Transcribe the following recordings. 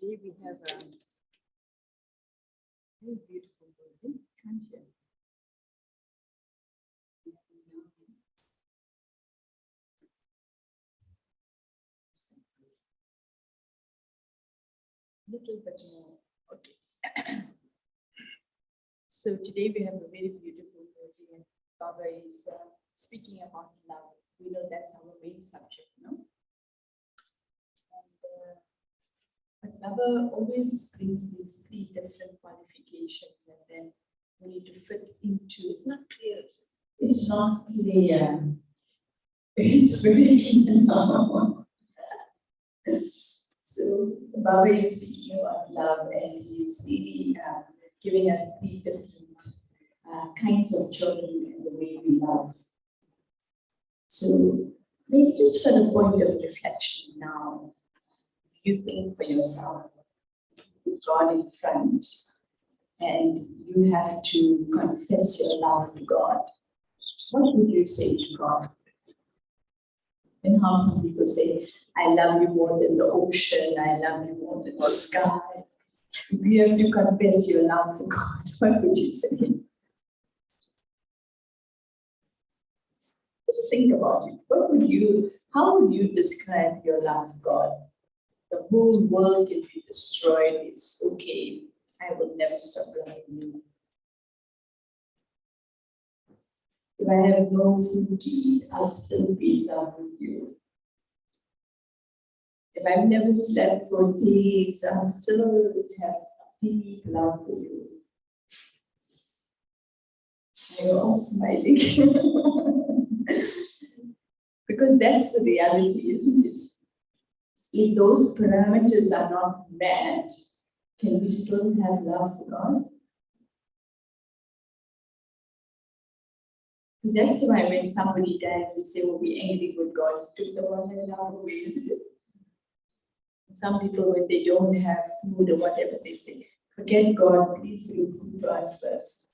today we have a very beautiful building, can't you? Little bit more. Okay. So today we have a very beautiful movie, and Baba is speaking about love. We know that's our main subject, no? But Baba always brings these three different qualifications, and then we need to fit into. It's not clear. It's not clear. It's very clear now. So Baba is speaking about love, and he's really giving us three different kinds of children and the way we love. So maybe just for the point of reflection now, you think for yourself, with God in front, and you have to confess your love to God. What would you say to God? And how some people say, I love you more than the ocean, I love you more than the sky. If you have to confess your love for God, what would you say? Just think about it. How would you describe your love for God? The whole world can be destroyed, it's okay. I will never stop loving you. If I have no food to eat, I'll still be in love with you. If I've never slept for days, I'll still have deep love for you. You're all smiling. Because that's the reality, isn't it? If those parameters are not met, can we still have love for God? Because that's why when somebody dies, we say, well, we're angry with God. Took the one and love away, isn't it? Some people, when they don't have food or whatever, they say, forget God, please bring food to us first.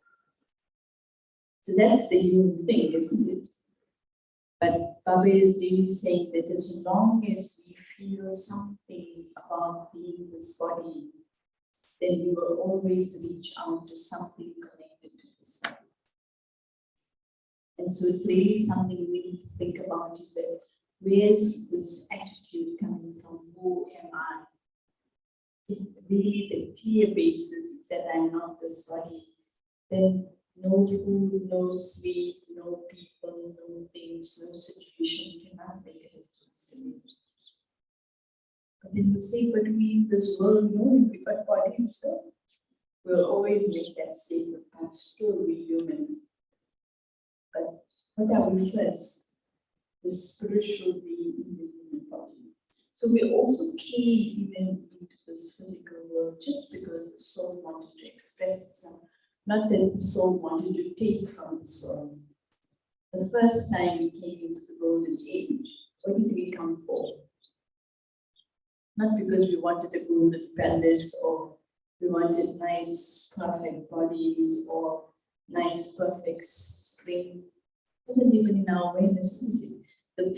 So that's the human thing, isn't it? But Baba is really saying that as long as we feel something about being this body, then we will always reach out to something connected to this body. And so it's really something we need to think about, is that where's this attitude coming from? Who am I? If really the clear basis is that I'm not this body, then no food, no sleep, no people, no things, no situation cannot make it into. But then you say, but we in this world, no, we got bodies, so we'll always make that statement, but still we're human. But what are we first? The spiritual being in the human body. So we also came even into this physical world just because the soul wanted to express itself, not that the soul wanted to take from the soul. The first time we came into the golden age, what did we come for? Not because we wanted a golden palace or we wanted nice, perfect bodies or nice, perfect spring. It wasn't even in our awareness, isn't it? The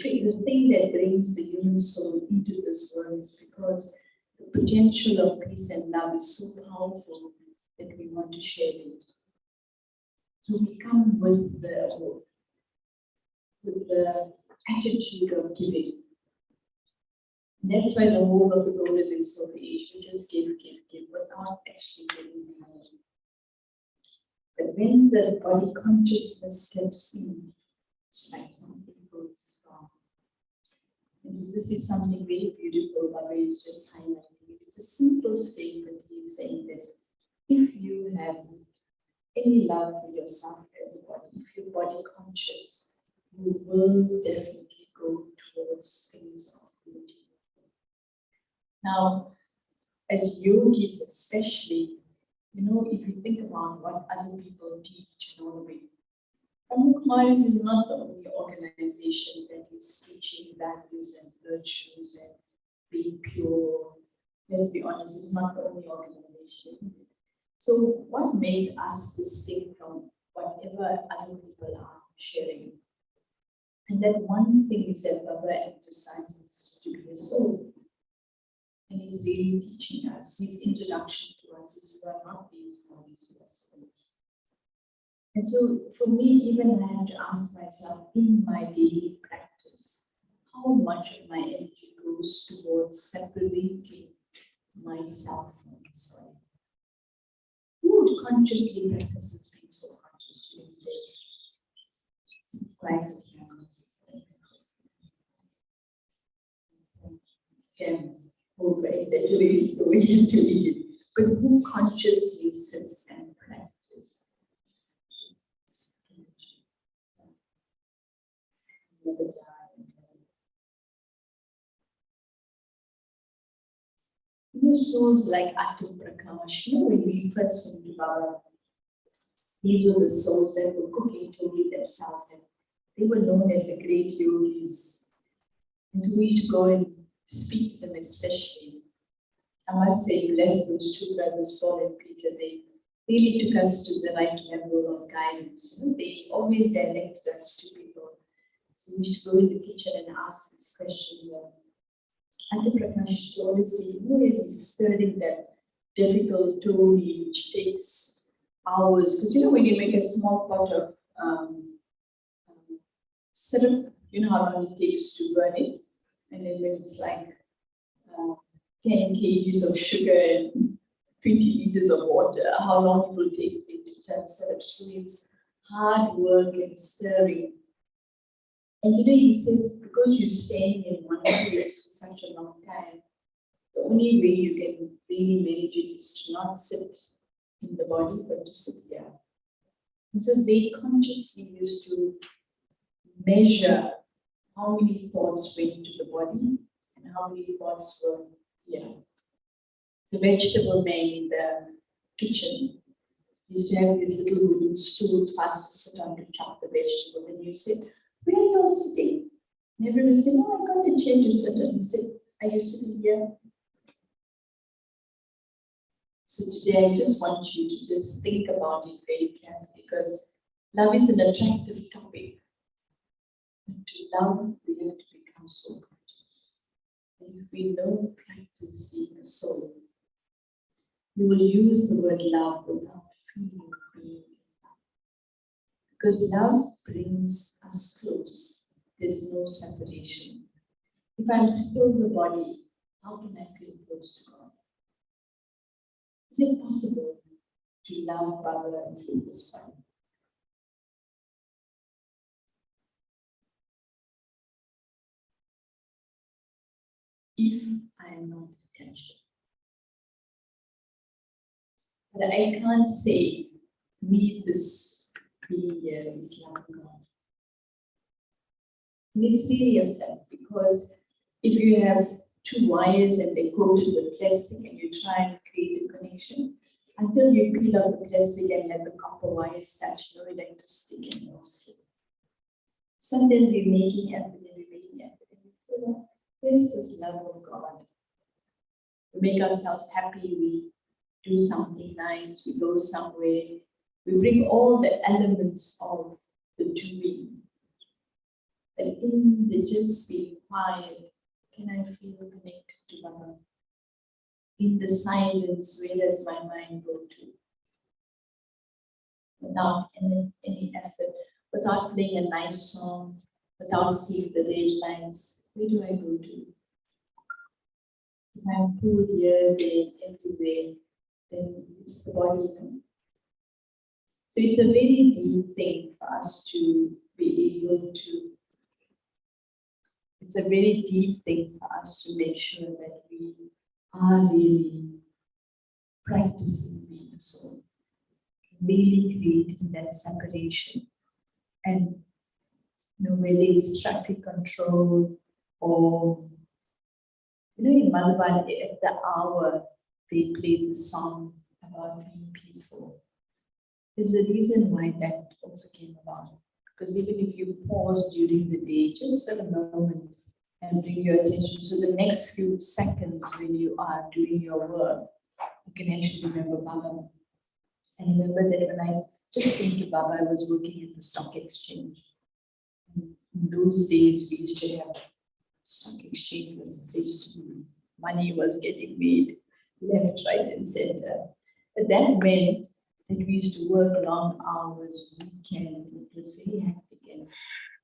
thing that brings the human soul into this world is because the potential of peace and love is so powerful that we want to share it. So we come with the attitude of giving. And that's why the whole of the golden is so age. We just give without actually giving more. But when the body consciousness steps in, it's like something goes wrong. And so this is something very beautiful Baba is just highlighting. It's a simple statement. He's saying that if you have any love for yourself as a body, if you're body conscious, you will definitely go towards things of beauty. Now, as yogis especially, you know, if you think about what other people teach and all the way, Kumaris is not the only organization that is teaching values and virtues and being pure. Let's be honest, it's not the only organization. So what makes us distinct from whatever other people are sharing? And that one thing is that Baba emphasizes to be a soul. And he's really teaching us. His introduction to us is you are not these bodies, you are souls. And so for me, even I have to ask myself in my daily practice, how much of my energy goes towards separating myself from the soul? Who consciously practices things so consciously? Quite again, over exaggerating the way I'm doing it, but who consciously sits and practices? Souls like Atul Prakash, when we first think about these were the souls that were cooking totally themselves, and they were known as the great yogis. And so we used to go and speak to them, especially. I must say, bless those two brothers, Paul and Peter. They really took us to the right level of guidance. They always directed us to people. So we used to go in the kitchen and ask this question. Atul Prakash is always saying, who is stirring that difficult toli which takes hours? Because when you make a small pot of syrup, you know how long it takes to burn it? And then when it's like 10 kgs of sugar and 20 liters of water, how long it will take for it to turn syrup. So it's hard work and stirring. And he says, because you're staying in one place for such a long time, the only way you can really meditate is to not sit in the body, but to sit there. And so they consciously used to measure how many thoughts went into the body and how many thoughts were here. The vegetable man in the kitchen used to have these little wooden stools fast to sit on to chop the vegetables, and you said, where are you all sitting? And everyone said, oh, I got a chair to sit on. He said, are you sitting here? So today I just want you to just think about it very carefully, because love is an attractive topic. And to love, we have to become so conscious. And if we don't practice being a soul, we will use the word love without feeling being love. Because love brings us close. There's no separation. If I'm still the body, how can I feel close to God? Is it possible to love Baba and feel this way? If I am not attached. But I can't say, meet this being here is loving God. And it's really a fact, because if you have two wires and they coated with plastic and you try and create a connection, until you peel off the plastic and let the copper wires touch, no electricity can go through. Sometimes we're making effort and we're making effort. Where's this love of God? We make ourselves happy, we do something nice, we go somewhere, we bring all the elements of the doing. But in the just being quiet, can I feel connected to Baba? In the silence, where does my mind go to? Without any effort, without playing a nice song, without seeing the red lines, where do I go to? If I'm pulled here, there, everywhere, then it's the body. So it's a very deep thing for us to be able to, it's a very deep thing for us to make sure that we are really practicing being a soul, really creating that separation. And whether it's traffic control or, in Malabar, at the hour, they play the song about being peaceful. There's a reason why that also came about. Because even if you pause during the day, just for a moment and bring your attention to the next few seconds when you are doing your work, you can actually remember Baba. And remember that when I just came to Baba, I was working at the stock exchange. In those days, we used to have stock exchange was a place to be. money was getting made left, right, and center. But that meant that we used to work long hours, weekends, it was very hectic, and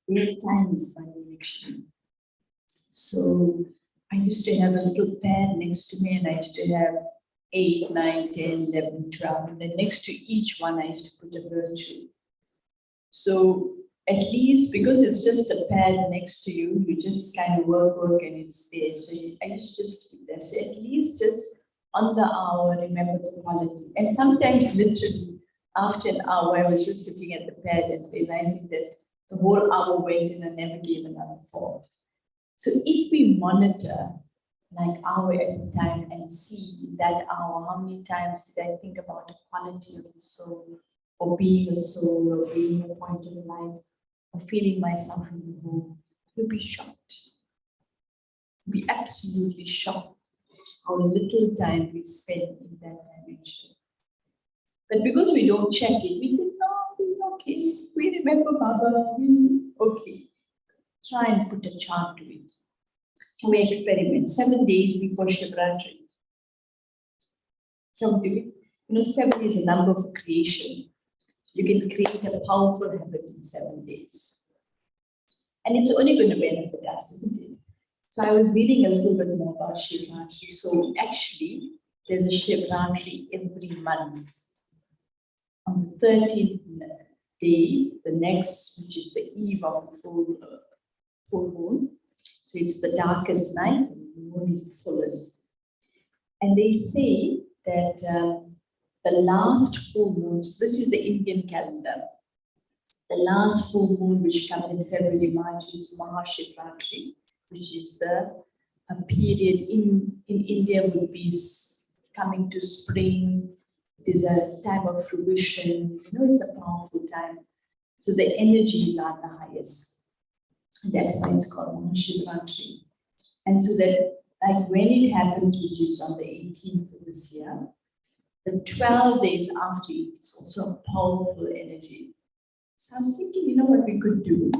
their time is money actually. So I used to have a little pad next to me, and I used to have 8, 9, 10, 11, 12, and then next to each one I used to put a virtue. So at least because it's just a pad next to you, you just kind of work, and it's there. So I used to just keep that. So at least just on the hour, remember the quality. And sometimes literally after an hour, I was just looking at the pad and realizing that the whole hour went and I never gave another thought. So if we monitor like hour at a time and see in that hour how many times did I think about the quality of the soul, or being a soul, or being a point of light, or feeling myself in the home, you'll be shocked. You'll be absolutely shocked how little time we spend in that dimension. But because we don't check it, we think, no, we're okay. We remember Baba, okay. Try and put a chart to it. So we experiment 7 days before Shivratri. So do it. 7 is a number for creation. You can create a powerful habit in 7 days. And it's only going to benefit us, isn't it? So I was reading a little bit more about Shivratri. So actually, there's a Shivratri every month. On the 13th day, the next, which is the eve of the full moon. So it's the darkest night, and the moon is the fullest. And they say that the last full moon, so this is the Indian calendar, the last full moon which comes in February, March is Mahashivratri, which is a period in India would be coming to spring. It is a time of fruition, it's a powerful time. So the energies are the highest. That's why it's called Mahashivratri. And so that, like when it happens, which is on the 18th of this year, the 12 days after it, it's also a powerful energy. So I was thinking, what we could do?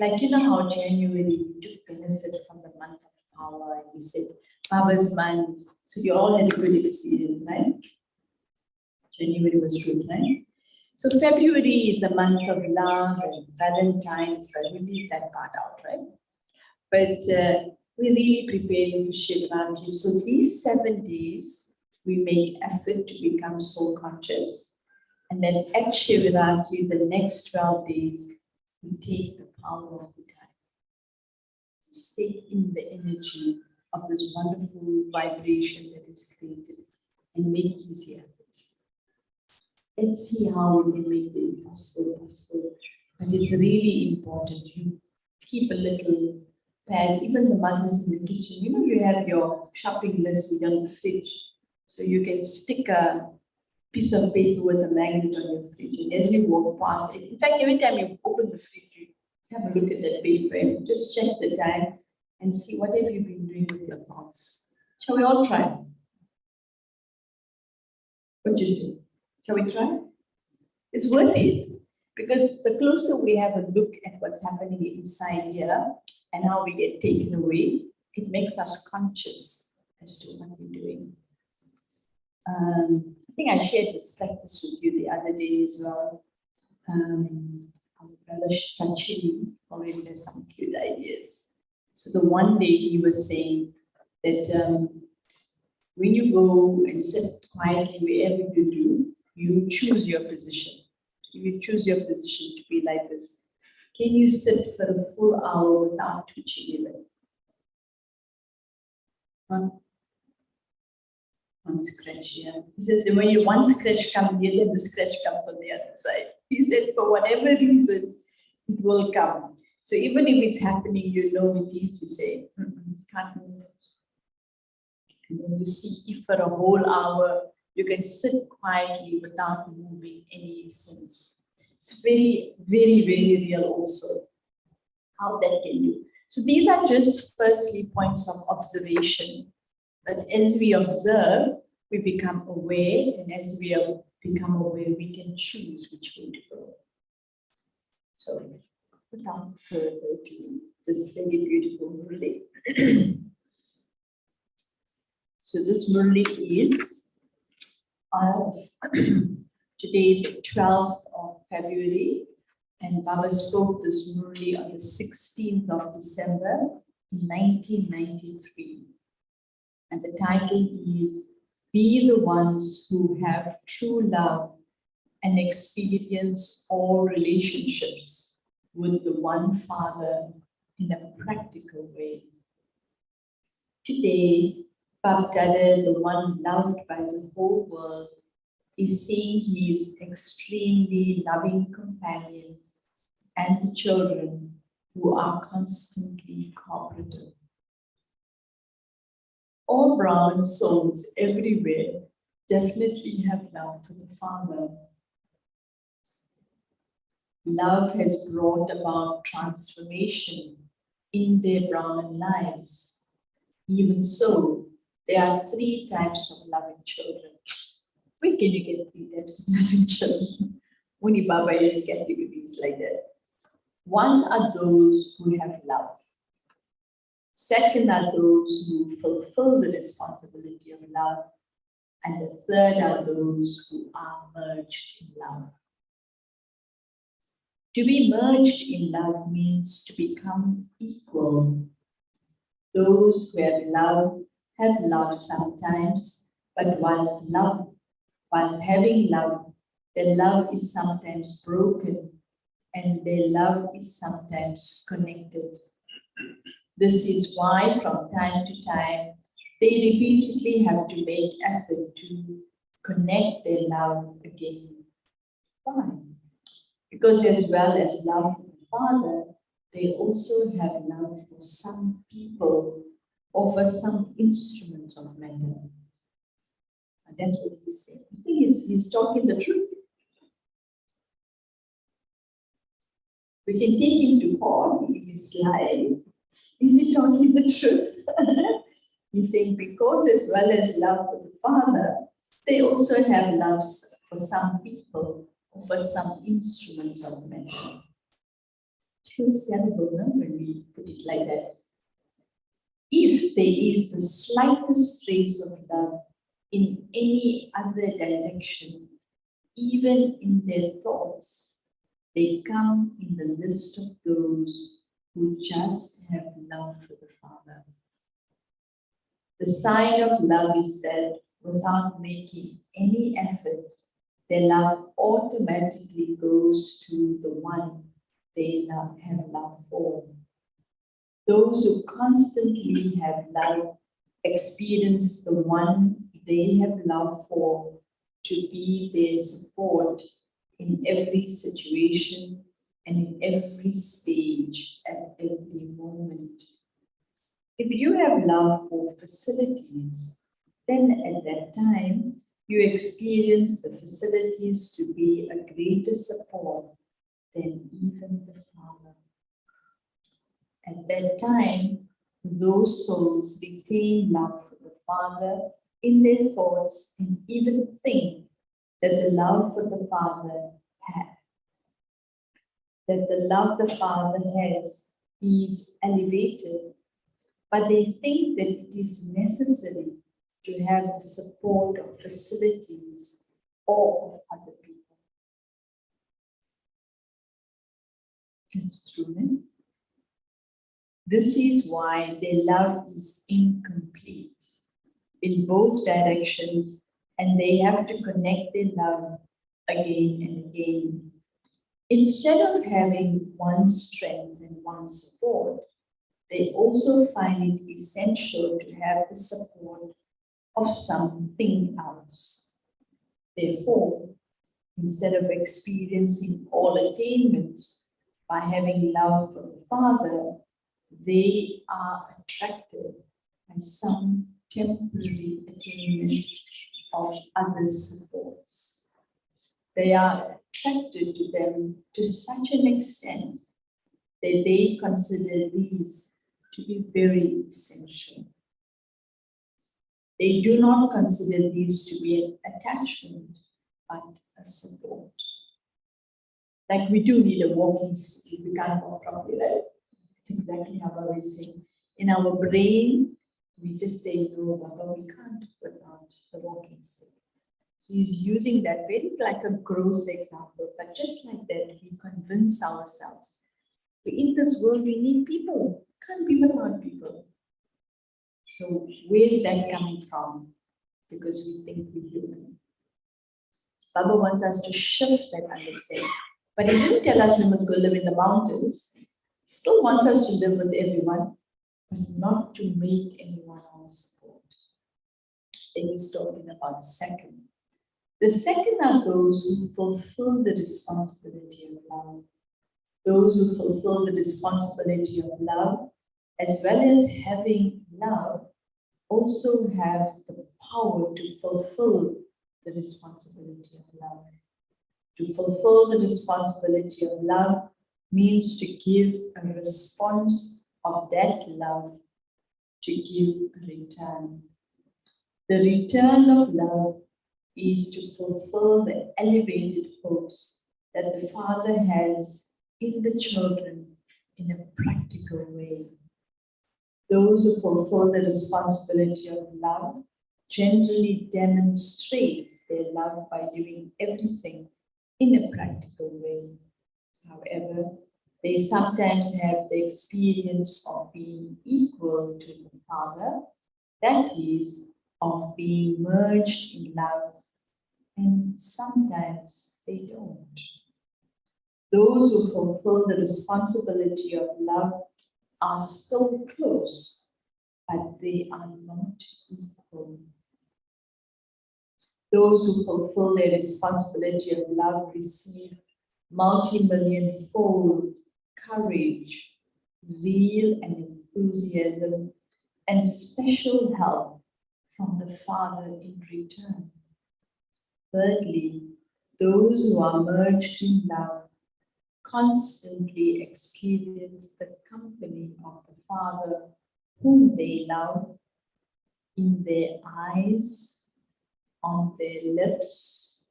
Like, how January we took benefit from the month of power, and we said, Baba's month. So you all had a good experience, right? January was good, right? So February is a month of love and Valentine's, but we leave that part out, right? But we're really preparing for Shivratri. So these 7 days, we make effort to become soul conscious. And then at Shivratri, the next 12 days, we take the power of the time. Stay in the energy of this wonderful vibration that is created and make easy effort. Let's see how we can make the impossible possible. But it's really important you keep a little pad, even the mothers in the kitchen. You have your shopping list within the fridge. So you can stick a piece of paper with a magnet on your fridge. And as you walk past it, in fact, every time you open the fridge, you have a look at that paper and just check the time and see what have you been doing with your thoughts. Shall we all try? What do you think? Shall we try? It's worth it, because the closer we have a look at what's happening inside here and how we get taken away, it makes us conscious as to what we're doing. I think I shared this practice with you the other day as well. Our brother Sanchini always has some cute ideas. So the one day he was saying that when you go and sit quietly wherever you do, you choose your position. You choose your position to be like this. Can you sit for a full hour without twitching your leg? One scratch here. He says that when you one scratch comes here, then the scratch comes on the other side. He said for whatever reason, it will come. So even if it's happening, it is, you say, can't move. And then you see if for a whole hour, you can sit quietly without moving any sense. It's very, very, very real also, how that can do. So these are just firstly points of observation. But as we observe, we become aware, and as we become aware, we can choose which way to go. So without further ado, this very beautiful Murli. So this Murli is of today, the 12th of February, and Baba spoke this Murli on the 16th of December in 1993. And the title is Be the Ones Who Have True Love and Experience all relationships with the one Father in a practical way. Today, Bab Dada, the one loved by the whole world, is seeing his extremely loving companions and the children who are constantly cooperative. All Brahmin souls everywhere definitely have love for the Father. Love has brought about transformation in their Brahmin lives. Even so, there are 3 types of loving children. Where can you get 3 types of loving children? Only Baba has categories like that. One are those who have love. Second are those who fulfill the responsibility of love. And the third are those who are merged in love. To be merged in love means to become equal. Those who have love sometimes, but once having love, their love is sometimes broken and their love is sometimes connected. This is why from time to time, they repeatedly have to make effort to connect their love again. Why? Because as well as love for the Father, they also have love for some people or for some instruments of matter. And that's what he's saying. I think he's talking the truth. We can take him to court, he is lying. Is he talking the truth? He's saying because as well as love for the Father, they also have love for some people or for some instruments of matter. Feels terrible, no, when we put it like that. If there is the slightest trace of love in any other direction, even in their thoughts, they come in the list of those who just have love for the Father. The sign of love is that without making any effort, their love automatically goes to the one they have love for. Those who constantly have love experience the one they have love for to be their support in every situation and in every stage at every moment. If you have love for facilities, then at that time, you experience the facilities to be a greater support than even the Father. At that time, those souls retain love for the Father in their thoughts and even think that the love for the Father has is elevated, but they think that it is necessary to have the support of facilities or of other people. It's true, eh? This is why their love is incomplete in both directions, and they have to connect their love again and again. Instead of having one strength and one support, they also find it essential to have the support of something else. Therefore, instead of experiencing all attainments by having love for the Father, they are attracted by some temporary attainment of other supports. They are attracted to them to such an extent that they consider these to be very essential. They do not consider these to be an attachment, but a support. Like we do need a walking stick, we can't walk properly, right? That's exactly how I was saying. In our brain, We just say, no, Baba, we can't without the walking stick. So he's using that very like a gross example, but just like that, we convince ourselves. In this world, we need people. Can't be without people. So where's that coming from? Because we think we're human. Baba wants us to shift that understanding. But he didn't tell us we must go live in the mountains. He still wants us to live with everyone, but not to make anyone our support. Then he's talking about the second. The second are those who fulfill the responsibility of love. Those who fulfill the responsibility of love, as well as having love, also have the power to fulfill the responsibility of love. To fulfill the responsibility of love means to give a response of that love, to give a return. The return of love is to fulfill the elevated hopes that the Father has in the children in a practical way. Those who fulfill the responsibility of love generally demonstrate their love by doing everything in a practical way. However, they sometimes have the experience of being equal to the Father, that is, of being merged in love, and sometimes they don't. Those who fulfill the responsibility of love are so close, but they are not equal. Those who fulfill their responsibility of love receive multi-million-fold courage, zeal, and enthusiasm, and special help from the Father in return. Thirdly, those who are merged in love constantly experience the company of the Father whom they love in their eyes, on their lips,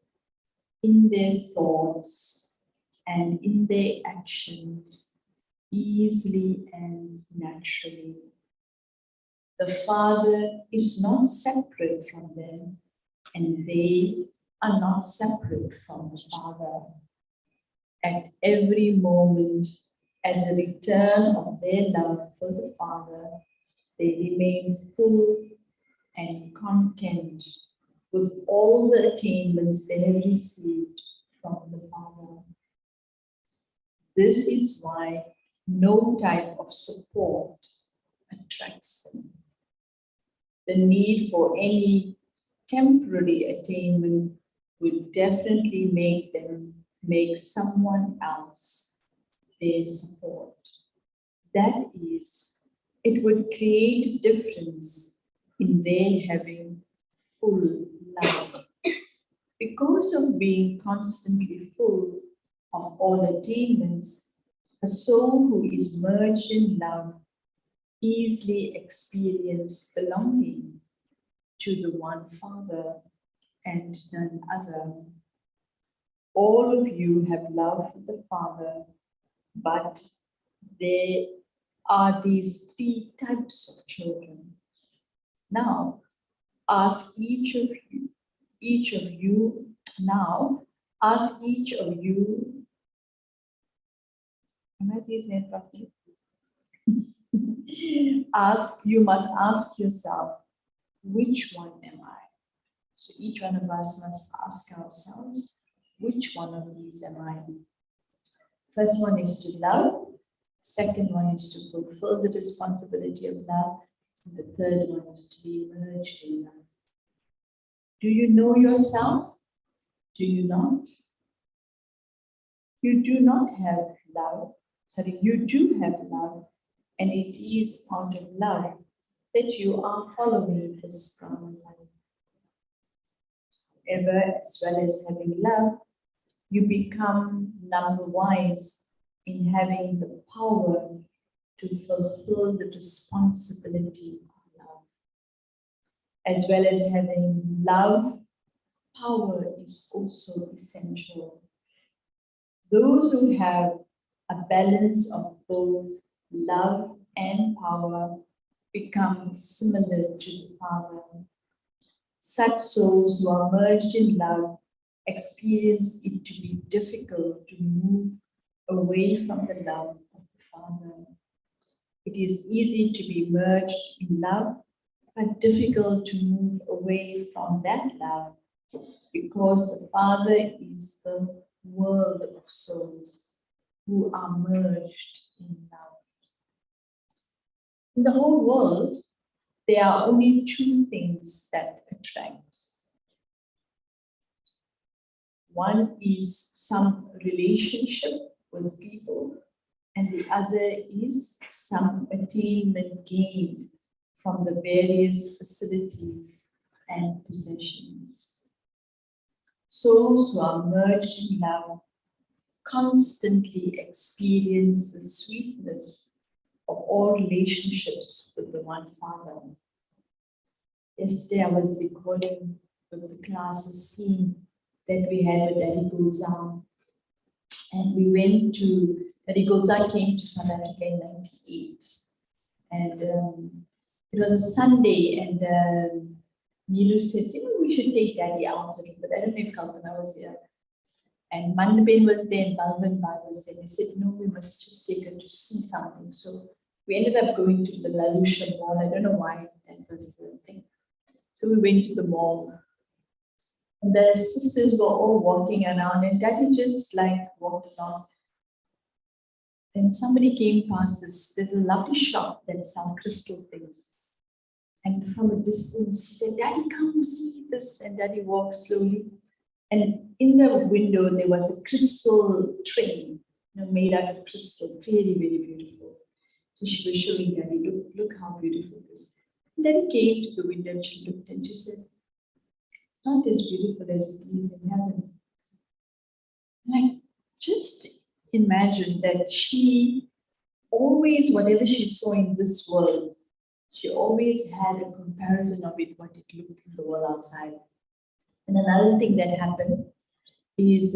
in their thoughts, and in their actions, easily and naturally. The Father is not separate from them, and they are not separate from the Father. At every moment, as a return of their love for the Father, they remain full and content with all the attainments they have received from the Father. This is why no type of support attracts them. The need for any temporary attainment would definitely make someone else their support. That is, it would create a difference in their having full love. Because of being constantly full of all attainments, a soul who is merged in love easily experiences belonging to the one Father and none other. All of you have love for the Father, but there are these three types of children. Now, ask each of you, am I using it properly? You must ask yourself, which one am I? So each one of us must ask ourselves, which one of these am I? First one is to love. Second one is to fulfill the responsibility of love. And the third one is to be merged in love. Do you know yourself? Do you not? You do not have love. Sorry, you do have love. And it is out of love that you are following this brown line. However, as well as having love, you become number wise in having the power to fulfill the responsibility of love. As well as having love, power is also essential. Those who have a balance of both love and power become similar to the Father. Such souls who are merged in love experience it to be difficult to move away from the love of the Father. It is easy to be merged in love, but difficult to move away from that love, because the Father is the world of souls who are merged in love. In the whole world, there are only two things that attract. One is some relationship with people, and the other is some attainment gained from the various facilities and possessions. Souls who are merged in love constantly experience the sweetness of all relationships with the one Father. Yesterday I was recalling with the class a scene that we had with Daddy Gulzar. And we went to, Daddy Gulzar came to South Africa in 98. And it was a Sunday, and Nilu said, we should take Daddy out a little bit. I don't know if Kalpana was there. And Mandabin was there, and Balvin Bhai was there. We said, no, we must just take her to see something. So we ended up going to the Lalusha Mall. I don't know why that was the thing. So we went to the mall. And the sisters were all walking around, and Daddy just like walked along. Then somebody came past this. There's a lovely shop that sells crystal things. And from a distance, she said, Daddy, come see this. And Daddy walked slowly. And in the window, there was a crystal train, made out of crystal, very, very beautiful. So she was showing Daddy, look how beautiful this is. And Daddy came to the window and she looked and she said, it's not as beautiful as it is in heaven. Like, just imagine that she always, whatever she saw in this world, she always had a comparison of it, what it looked in the world outside. And another thing that happened is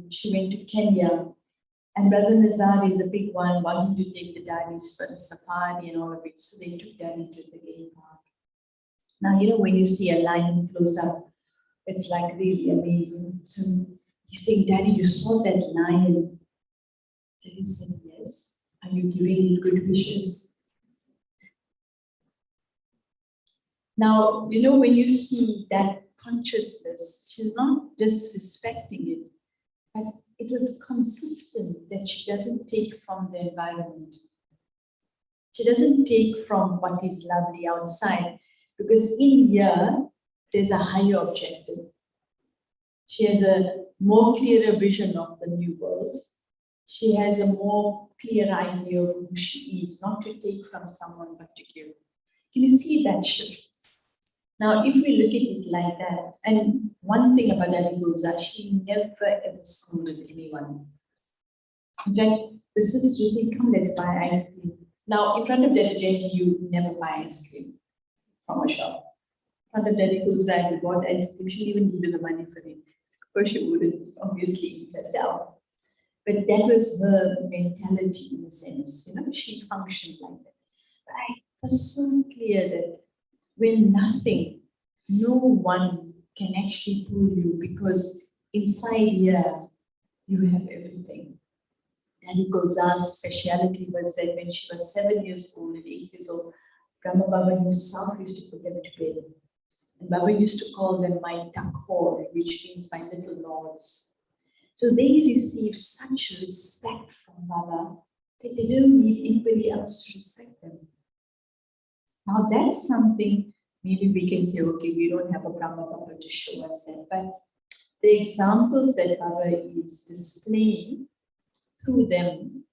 she went to Kenya, and Brother Nazar is a big one, wanting to take the daddies for the safari and all of it. So they took Daddy to the game park. Now, when you see a lion close up, it's like really amazing. So he's saying, Daddy, you saw that lion? Daddy said, yes. Are you giving it good wishes? Now, when you see that consciousness, she's not disrespecting it, but it was consistent that she doesn't take from the environment. She doesn't take from what is lovely outside, because in here, there's a higher objective. She has a more clearer vision of the new world. She has a more clear idea of who she is, not to take from someone but to give. Can you see that shift? Now, if we look at it like that, and one thing about Daddy Gulzar, she never ever scolded anyone. In fact, the sisters would say, come, let's buy ice cream. Now, in front of Daddy Jenny, you never buy ice cream from a shop. In front of Daddy Gulzar, you bought ice cream, she didn't even give you the money for it. Of course, she wouldn't, obviously, herself. But that was her mentality in a sense, she functioned like that. But I was so clear that when nothing, no one can actually pull you, because inside here, you have everything. Daddy Gulzar's speciality was that when she was 7 years old and 8 years old, Brahma Baba himself used to put them to bed. And Baba used to call them my takhor, which means my little lords. So they received such respect from Baba that they didn't need anybody else to respect them. Now that's something, maybe we can say, okay, we don't have a Brahma Baba to show us that, but the examples that Baba is displaying, through them,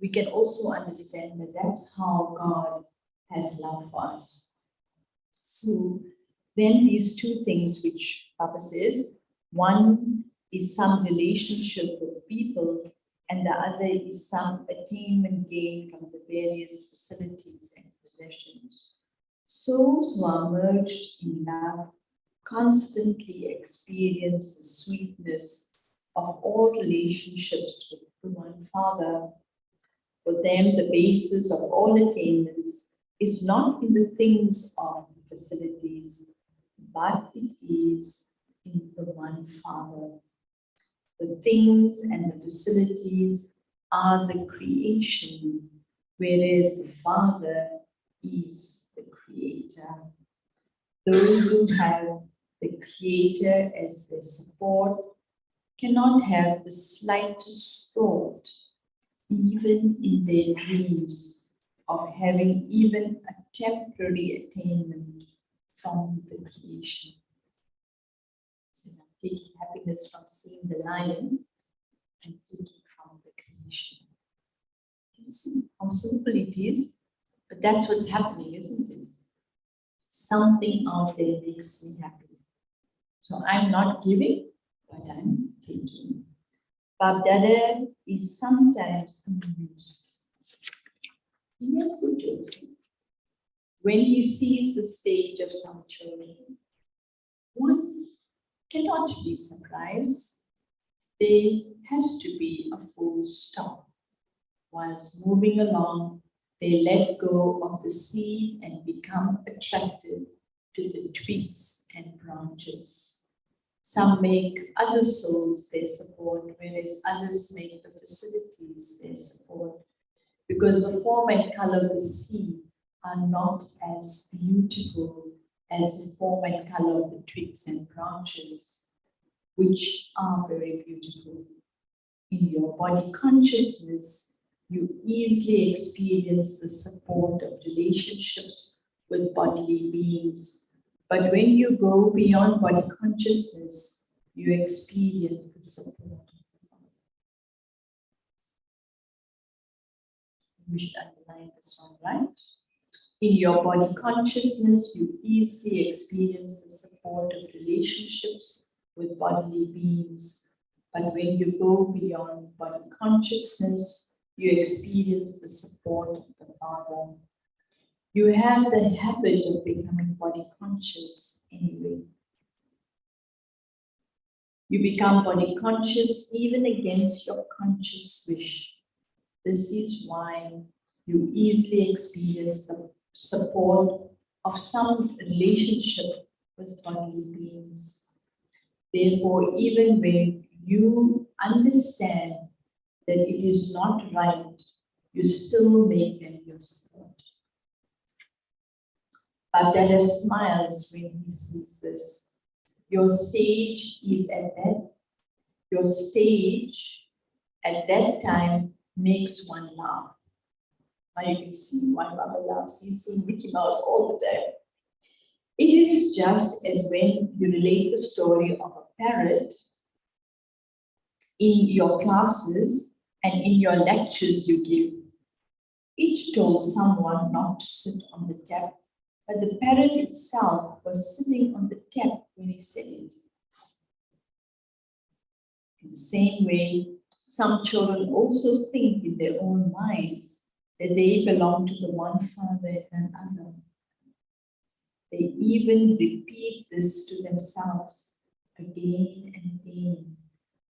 we can also understand that that's how God has love for us. So then these two things which Baba says, one is some relationship with people, and the other is some attainment gained from the various facilities and possessions. Souls who are merged in love constantly experience the sweetness of all relationships with the one Father. For them, the basis of all attainments is not in the things of facilities, but it is in the one Father. The things and the facilities are the creation, whereas the Father is the creator. Those who have the creator as their support cannot have the slightest thought, even in their dreams, of having even a temporary attainment from the creation. So I'm taking happiness from seeing the lion and taking from the creation. You see how simple it is, but that's what's happening, isn't it? Something out there makes me happy. So I'm not giving, but I'm taking. Bab Dada is sometimes amused. He also jokes. When he sees the stage of some children, one cannot be surprised. There has to be a full stop. Whilst moving along, they let go of the seed and become attracted to the twigs and branches. Some make other souls their support, whereas others make the facilities their support, because the form and color of the seed are not as beautiful as the form and color of the twigs and branches, which are very beautiful. In your body consciousness, you easily experience the support of relationships with bodily beings. But when you go beyond body consciousness, you experience the support of the Father. We should underline this one, right? In your body consciousness, you easily experience the support of relationships with bodily beings. But when you go beyond body consciousness, you experience the support of the Father. You have the habit of becoming body conscious anyway. You become body conscious even against your conscious wish. This is why you easily experience the support of some relationship with bodily beings. Therefore, even when you understand that it is not right, you still make an your support. But Dada smiles when he sees this. Your stage is at that. Your stage at that time makes one laugh. Now you can see one Baba laughs. You see Mickey Mouse all the time. It is just as when you relate the story of a parrot in your classes and in your lectures you give. Each told someone not to sit on the tap, but the parrot itself was sitting on the tap when he said it. In the same way, some children also think in their own minds that they belong to the one Father and another. They even repeat this to themselves again and again.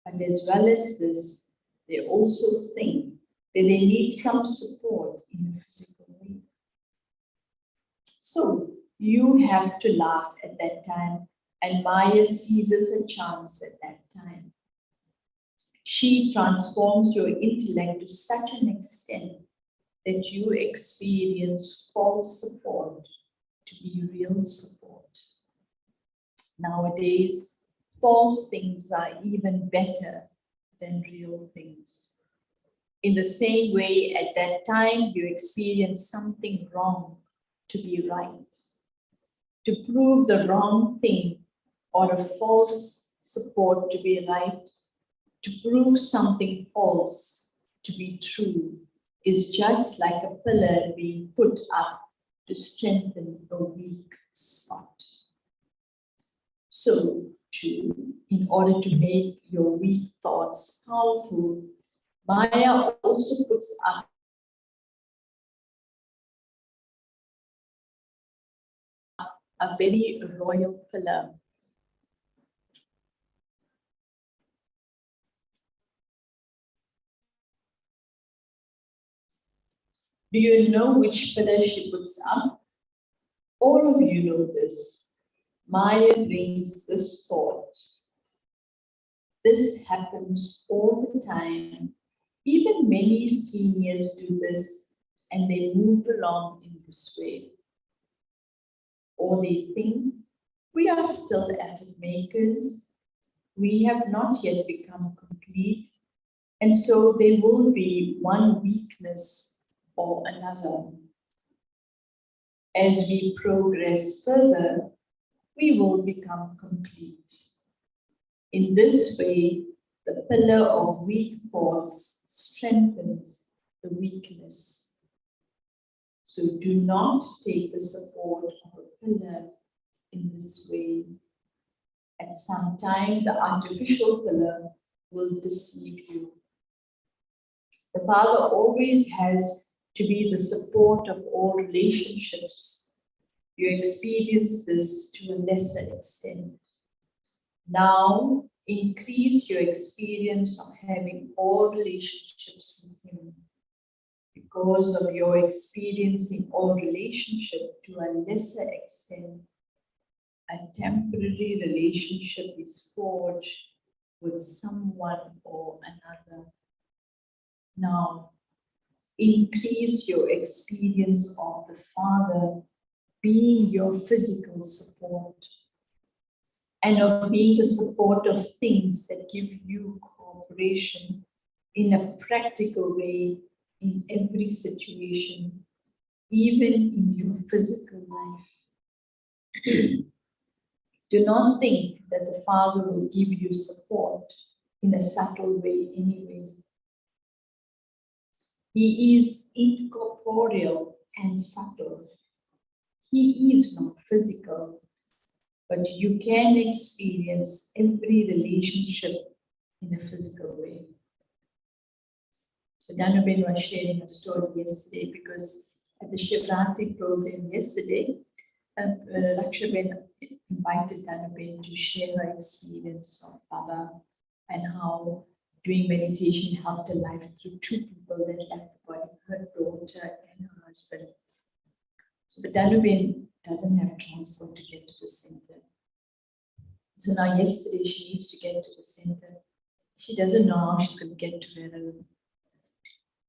And as well as this, they also think that they need some support in a physical way. So you have to laugh at that time, and Maya seizes a chance at that time. She transforms your intellect to such an extent that you experience false support to be real support. Nowadays, false things are even better than real things. In the same way, at that time, you experience something wrong to be right. To prove the wrong thing or a false support to be right, to prove something false to be true, is just like a pillar being put up to strengthen a weak spot. So, in order to make your weak thoughts powerful, Maya also puts up a very royal pillar. Do you know which pillar she puts up? All of you know this. Maya brings this thought. This happens all the time. Even many seniors do this and they move along in this way. Or they think, we are still effort makers. We have not yet become complete. And so there will be one weakness or another. As we progress further, we will become complete. In this way, the pillar of weak thoughts strengthens the weakness. So do not take the support of a pillar in this way. At some time, the artificial pillar will deceive you. The Father always has to be the support of all relationships. You experience this to a lesser extent. Now, increase your experience of having all relationships with Him. Because of your experiencing all relationship to a lesser extent, a temporary relationship is forged with someone or another. Now, increase your experience of the Father being your physical support and of being the support of things that give you cooperation in a practical way in every situation, even in your physical life. Do not think that the Father will give you support in a subtle way anyway. He is incorporeal and subtle. He is not physical, but you can experience every relationship in a physical way. So Danuben was sharing a story yesterday because at the Shivratri program yesterday, Rakshaben invited Danuben to share her experience of Baba and how doing meditation helped her life through two people that left the body, her daughter and her husband. So the Danuben doesn't have transport to get to the center. So now yesterday she needs to get to the center. She doesn't know how she's going to get to Verulam.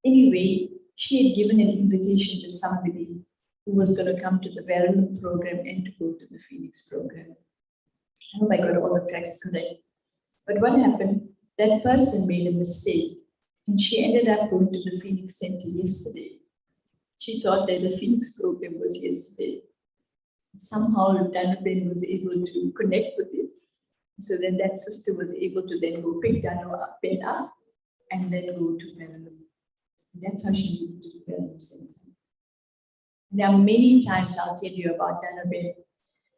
Anyway, she had given an invitation to somebody who was going to come to the Verulam program and to go to the Phoenix program. I hope I got all the facts correct. But what happened? That person made a mistake and she ended up going to the Phoenix Center yesterday. She thought that the Phoenix program was yesterday. Somehow Danuben was able to connect with it. So then that sister was able to then go pick Ben up and then go to Verulam. That's how she moved to the Verulam Center. There are many times I'll tell you about Danuben.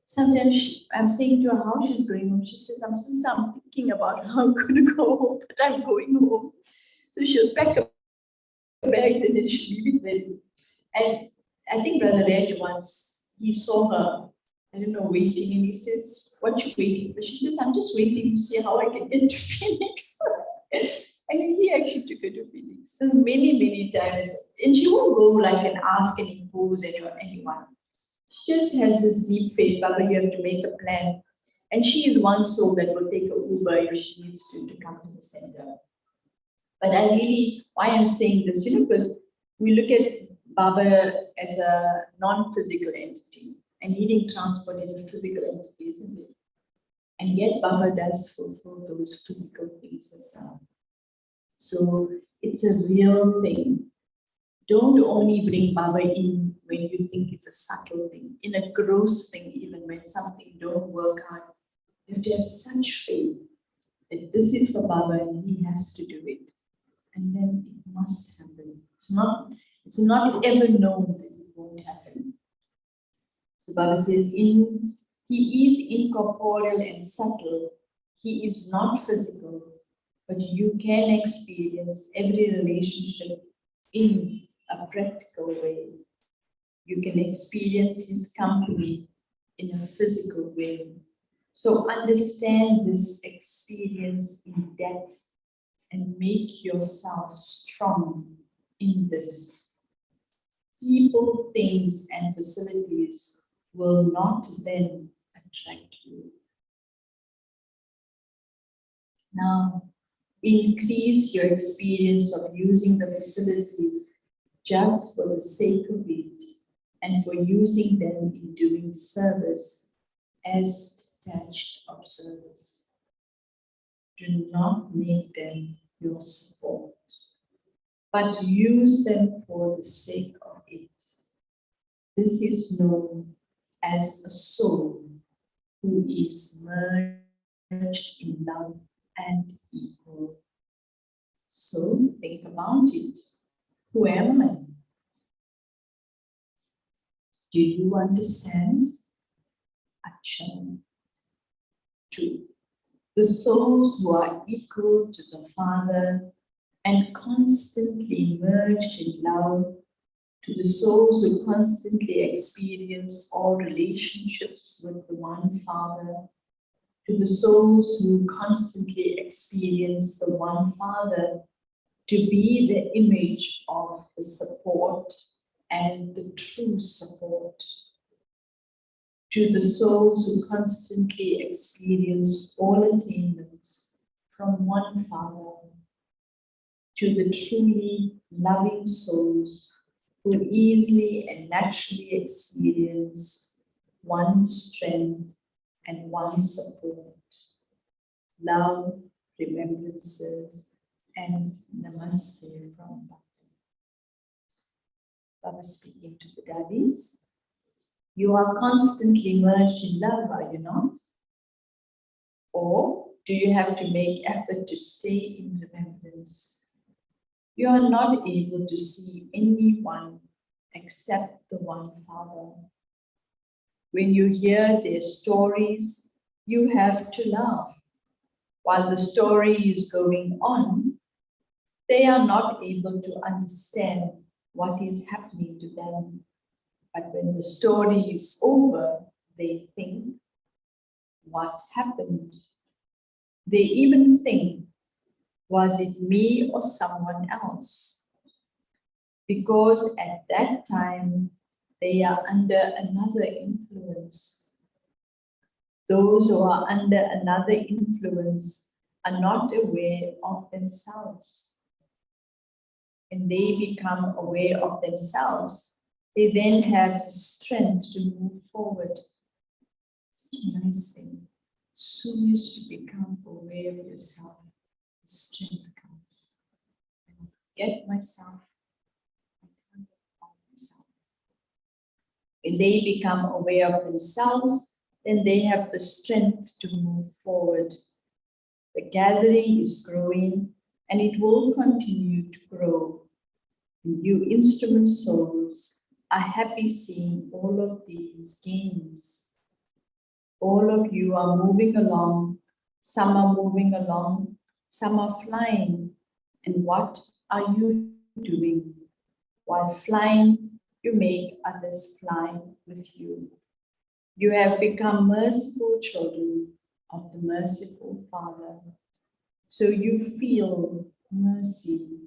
Sometimes I'm saying to her how she's going home. She says, I'm thinking about how I'm going to go home, but I'm going home. So she'll pack her bag and then she'll leave it there. And I think Brother Red once, he saw her, I don't know, waiting, and he says, what you waiting for? She says, I'm just waiting to see how I can get to Phoenix. And he actually took her to Phoenix so many times. And she won't go like and ask and impose anyone. She just has this deep faith, Baba, you have to make a plan. And she is one soul that will take a Uber if she needs to come to the center. But why I'm saying this, because we look at Baba as a non-physical entity and needing transport as a physical entity, isn't it? And yet Baba does fulfill those physical things as well. So it's a real thing. Don't only bring Baba in when you think it's a subtle thing, in a gross thing, even when something don't work out. You have to have such faith that this is for Baba and he has to do it. And then it must happen. It's not ever known that it won't happen. So Baba says, he is incorporeal and subtle. He is not physical, but you can experience every relationship in a practical way. You can experience his company in a physical way. So understand this experience in depth and make yourself strong in this. people, things, and facilities will not then attract you. Now, increase your experience of using the facilities just for the sake of it and for using them in doing service as detached observers. Do not make them your support, but use them for the sake of it. This is known as a soul who is merged in love and equal. So think about it. Who am I? Do you understand? Action. 2. The souls who are equal to the Father and constantly merged in love, to the souls who constantly experience all relationships with the one Father, to the souls who constantly experience the one Father to be the image of the support and the true support, to the souls who constantly experience all attainments from one Father, to the truly loving souls who easily and naturally experience one strength and one support, love, remembrances, and namaste from Bhakti. Baba speaking to the daddies. You are constantly merged in love, are you not? Or do you have to make effort to stay in remembrance? You are not able to see anyone except the one Father. When you hear their stories, you have to laugh. While the story is going on, they are not able to understand what is happening to them. But when the story is over, they think, what happened? They even think, was it me or someone else? Because at that time, they are under another influence. Those who are under another influence are not aware of themselves. When they become aware of themselves, they then have the strength to move forward. It's a nice thing. As soon as you become aware of yourself, the strength comes. I forget myself. I can't find myself. When they become aware of themselves, then they have the strength to move forward. The gathering is growing and it will continue to grow. And you instrument souls are happy seeing all of these gains. All of you are moving along. Some are moving along, some are flying. And what are you doing? While flying, you make others fly with you. You have become merciful children of the merciful Father. So you feel mercy.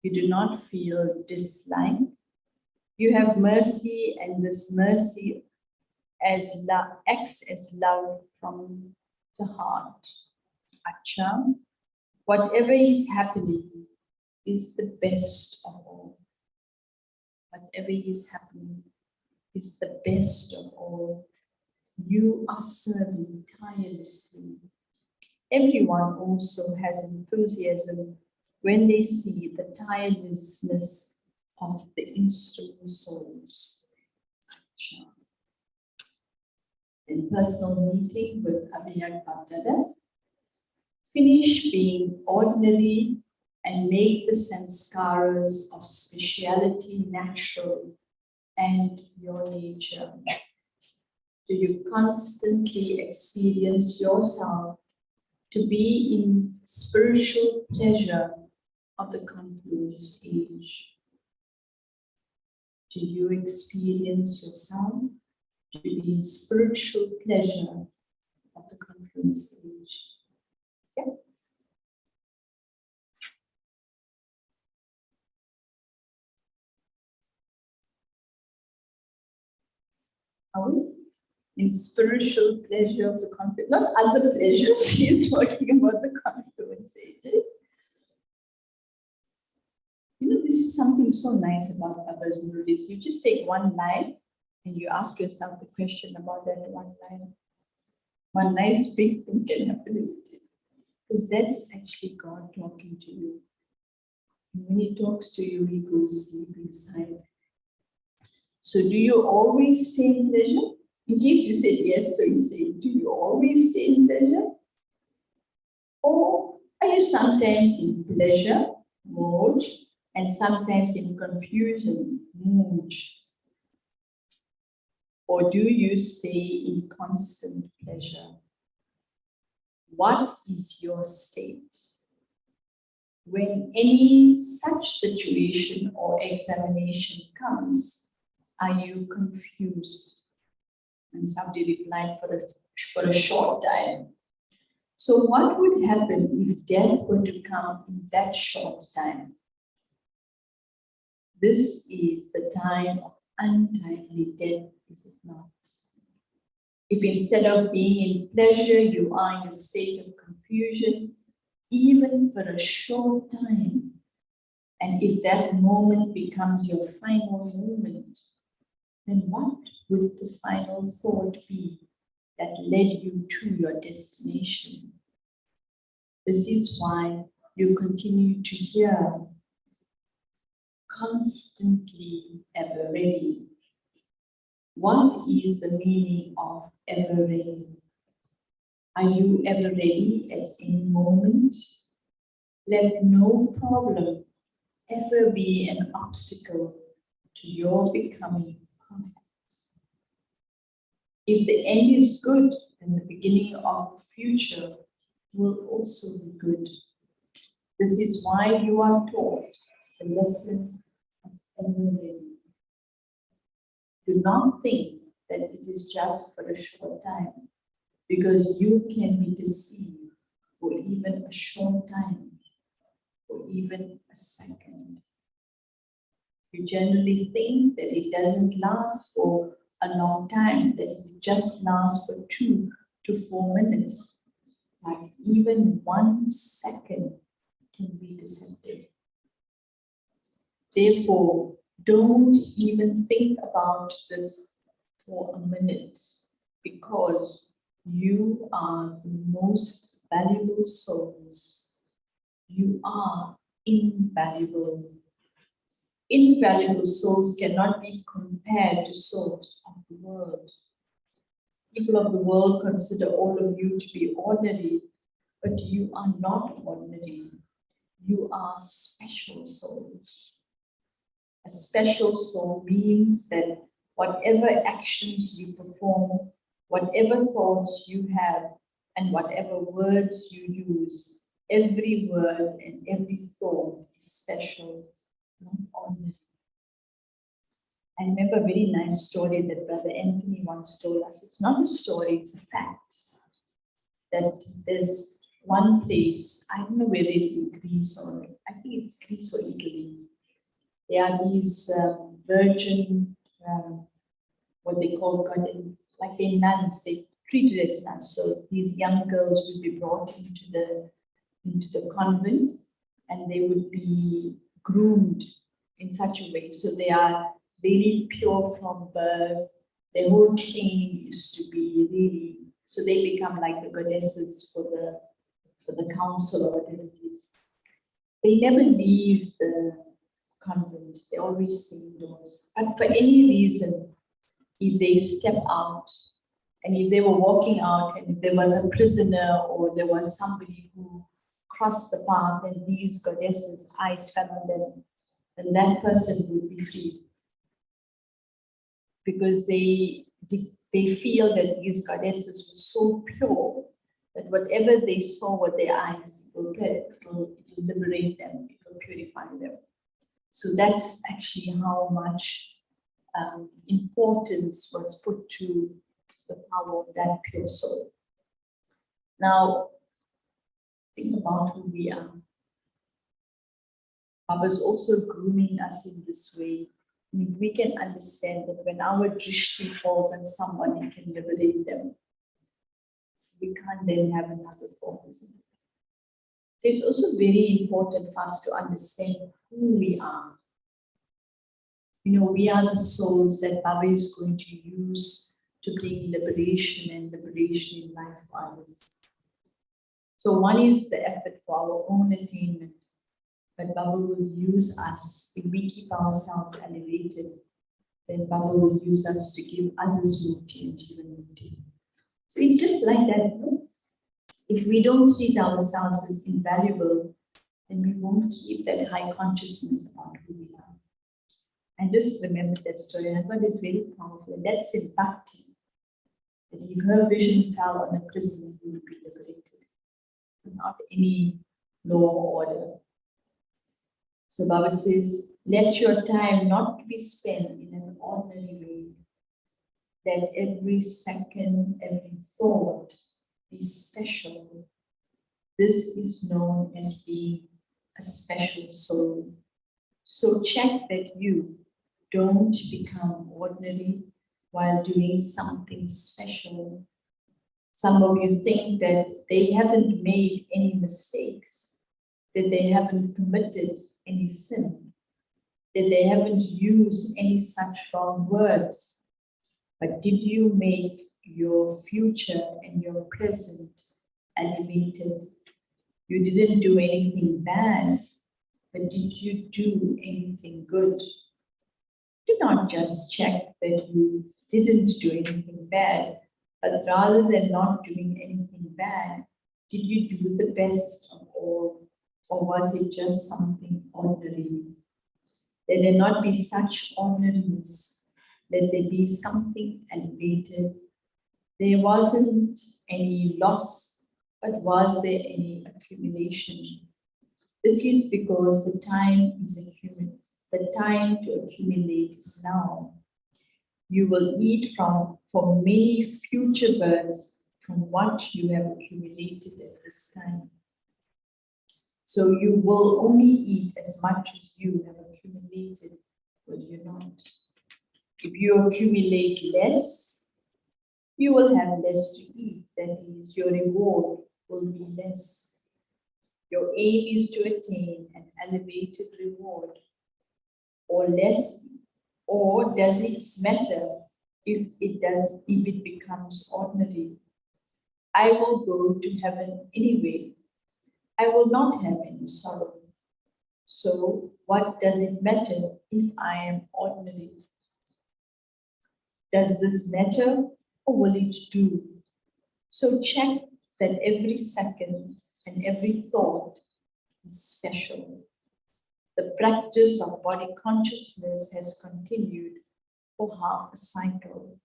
You do not feel dislike. You have mercy, and this mercy as love acts as love from the heart. Acha, whatever is happening is the best of all. Whatever is happening is the best of all. You are serving tirelessly. Everyone also has enthusiasm when they see the tirelessness of the instrument souls. In personal meeting with Abhiyag Bhabdada, finish being ordinary and make the sanskaras of speciality natural and your nature. Do you constantly experience yourself to be in spiritual pleasure of the confluence age? Do you experience yourself to be in spiritual pleasure of the confluence age? Yeah. Are we? In spiritual pleasure of the confluence, not other pleasures, he's talking about the confluence stages. You know, this is something so nice about Baba's Murlis. You just take one line and you ask yourself the question about that one line. One nice big thing can happen instead. Because that's actually God talking to you. And when He talks to you, He goes deep inside. So do you always stay in pleasure? In case you said yes, so you say, do you always stay in pleasure? Or are you sometimes in pleasure mode and sometimes in confusion mood? Or do you stay in constant pleasure? What is your state? When any such situation or examination comes, are you confused? And somebody replied, for a short time. So what would happen if death were to come in that short time? This is the time of untimely death, is it not? If instead of being in pleasure, you are in a state of confusion, even for a short time, and if that moment becomes your final moment, then what would the final thought be that led you to your destination? This is why you continue to hear, constantly ever ready. What is the meaning of ever ready? Are you ever ready at any moment? Let no problem ever be an obstacle to your becoming perfect. If the end is good, then the beginning of the future will also be good. This is why you are taught the lesson of ever ready. Do not think that it is just for a short time, because you can be deceived for even a short time, or even a second. You generally think that it doesn't last for a long time, that it just lasts for 2 to 4 minutes. But even 1 second can be deceptive. Therefore, don't even think about this for a minute, because you are the most valuable souls. You are invaluable. Invaluable souls cannot be compared to souls of the world. People of the world consider all of you to be ordinary, but you are not ordinary. You are special souls. A special soul means that whatever actions you perform, whatever thoughts you have, and whatever words you use, every word and every thought is special, not ordinary. I remember a very nice story that Brother Anthony once told us. It's not a story, it's a fact. That there's one place, I don't know whether it's in Greece or, I think it's Greece or Italy. There are these virgin, what they call God, like they're nuns, they treated as nuns. So these young girls would be brought into the convent, and they would be groomed in such a way. So they are really pure from birth. Their whole training is to be really, so they become like the goddesses for the council or whatever it is. They never leave the convent, they always stay indoors. But for any reason, if they step out, and if they were walking out, and if there was a prisoner or there was somebody who crossed the path and these goddesses' eyes fell on them, then that person would be freed. Because they feel that these goddesses were so pure that whatever they saw with their eyes, it will liberate them, it will purify them. So that's actually how much importance was put to the power of that pure soul. Now, think about who we are. Baba's also grooming us in this way If we can understand that when our drishti falls on someone, it can liberate them, we can't then have another form. So it's also very important for us to understand who we are. You know, we are the souls that Baba is going to use to bring liberation and liberation in life for others. So one is the effort for our own attainment, but Baba will use us. If we keep ourselves elevated, then Baba will use us to give others mukti and even mukti. So it's just like that. No? If we don't treat ourselves as invaluable, then we won't keep that high consciousness about who we are. And just remember that story. I thought it's very powerful. And that's in Bhakti. That if her vision fell on a prison, he would be liberated. Not any law or order. So Baba says, let your time not be spent in an ordinary way. Let every second, every thought be special. This is known as being a special soul. So check that you don't become ordinary while doing something special. Some of you think that they haven't made any mistakes, that they haven't committed any sin, that they haven't used any such wrong words. But did you make your future and your present elevated? You didn't do anything bad, but did you do anything good? Do not just check that you didn't do anything bad, but rather than not doing anything bad, did you do the best of all, or was it just something ordinary? Let there not be such ordinariness. Let there be something elevated. There wasn't any loss, but was there any accumulation? This is because the time is accumulated. The time to accumulate is now. You will eat from many future births from what you have accumulated at this time. So you will only eat as much as you have accumulated, will you not? If you accumulate less, you will have less to eat. That is, your reward will be less. Your aim is to attain an elevated reward, or less, or does it matter if it becomes ordinary? I will go to heaven anyway. I will not have any sorrow. So what does it matter if I am ordinary? Does this matter, or will it do? So check that every second and every thought is special. The practice of body consciousness has continued for half a cycle.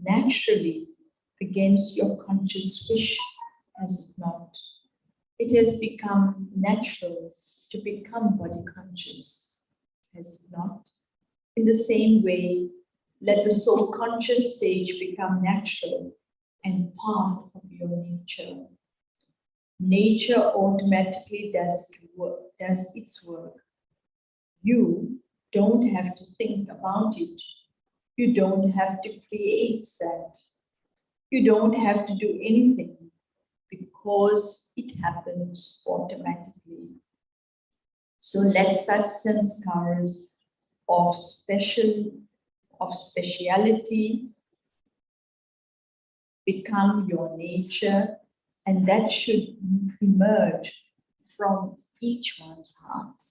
Naturally, against your conscious wish, has it not? It has become natural to become body conscious, has it not? In the same way, let the soul conscious stage become natural and part of your nature. Nature automatically does its work. You don't have to think about it. You don't have to create that. You don't have to do anything because it happens automatically. So let such sanskaras of speciality become your nature, and that should emerge from each one's heart.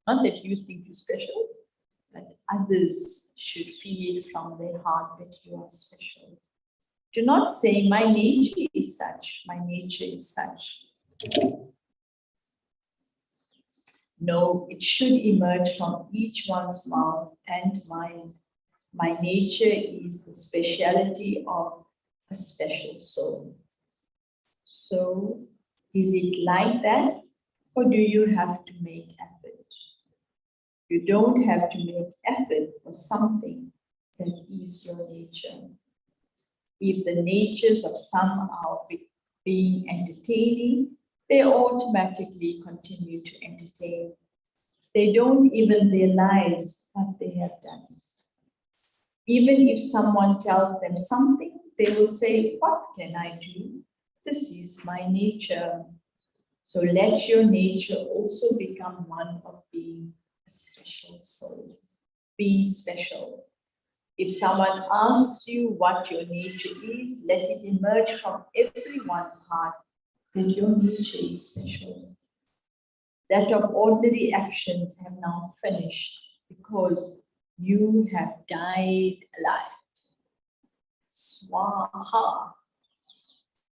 Not that you think you're special, but others should feel from their heart that you are special. Do not say, my nature is such, my nature is such. No, it should emerge from each one's mouth and mind. My nature is the speciality of a special soul. So, is it like that, or do you have to make effort? You don't have to make effort for something that is your nature. If the natures of some are being entertaining, they automatically continue to entertain. They don't even realize what they have done. Even if someone tells them something, they will say, what can I do? This is my nature. So let your nature also become one of being a special soul, being special. If someone asks you what your nature is, let it emerge from everyone's heart that your nature is special. That of ordinary actions have now finished because you have died alive. Swaha.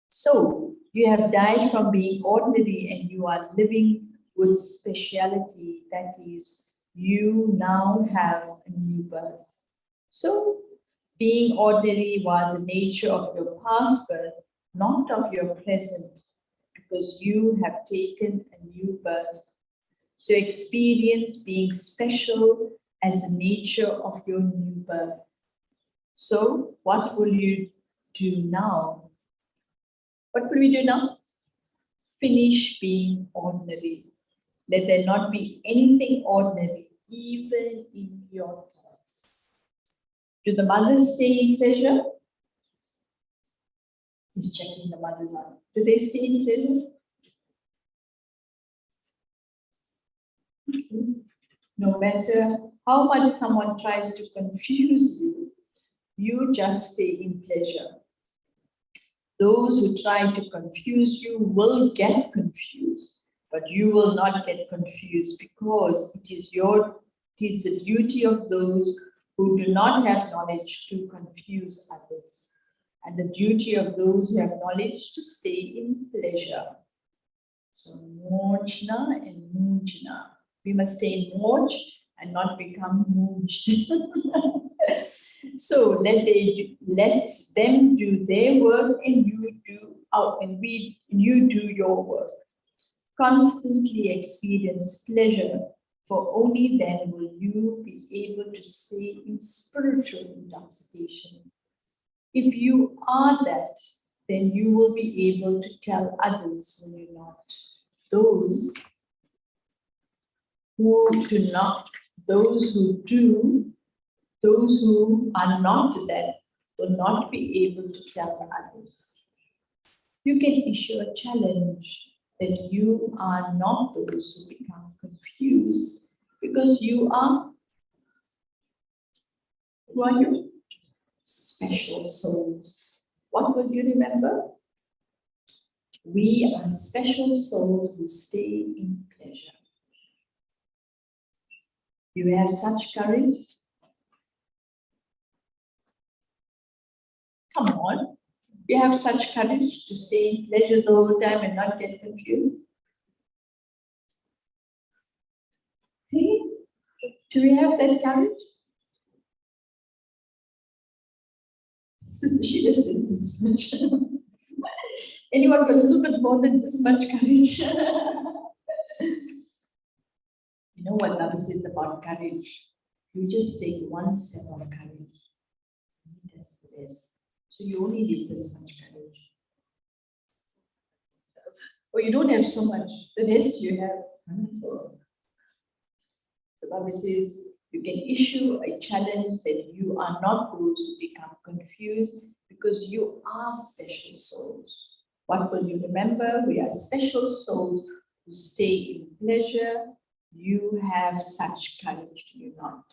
So you have died from being ordinary and you are living with speciality. That is, you now have a new birth. So being ordinary was the nature of your past birth, not of your present, because you have taken a new birth. So experience being special as the nature of your new birth. So what will you do now? What will we do now? Finish being ordinary. Let there not be anything ordinary, even in your thoughts. Do the mothers stay in pleasure? He's checking the mothers out. Do they stay in pleasure? No matter how much someone tries to confuse you, you just stay in pleasure. Those who try to confuse you will get confused, but you will not get confused because it is the duty of those who do not have knowledge to confuse others, and the duty of those who have knowledge to stay in pleasure. So Mojna and Mujna. We must stay Moj and not become Mujed. So let them do their work and you do your work. Constantly experience pleasure, for only then will you be able to stay in spiritual intoxication. If you are that, then you will be able to tell others when you're not. Those who do not, those who do, those who are not that will not be able to tell others. You can issue a challenge that you are not those who become confused because you are, who are you? Special souls. What will you remember? We are special souls who stay in pleasure. You have such courage? Come on. You have such courage to stay in pleasure the whole time and not get confused? Hey, do we have that courage? Sister Sheila says this much. Anyone got a little bit more than this much courage? You know what Lama says about courage? You just take one step of courage. That's the best. So you only need this much courage. Or you don't have so much. The rest you have. Wonderful. So Baba says you can issue a challenge that you are not those who become confused because you are special souls. What will you remember? We are special souls who stay in pleasure. You have such courage, do you not?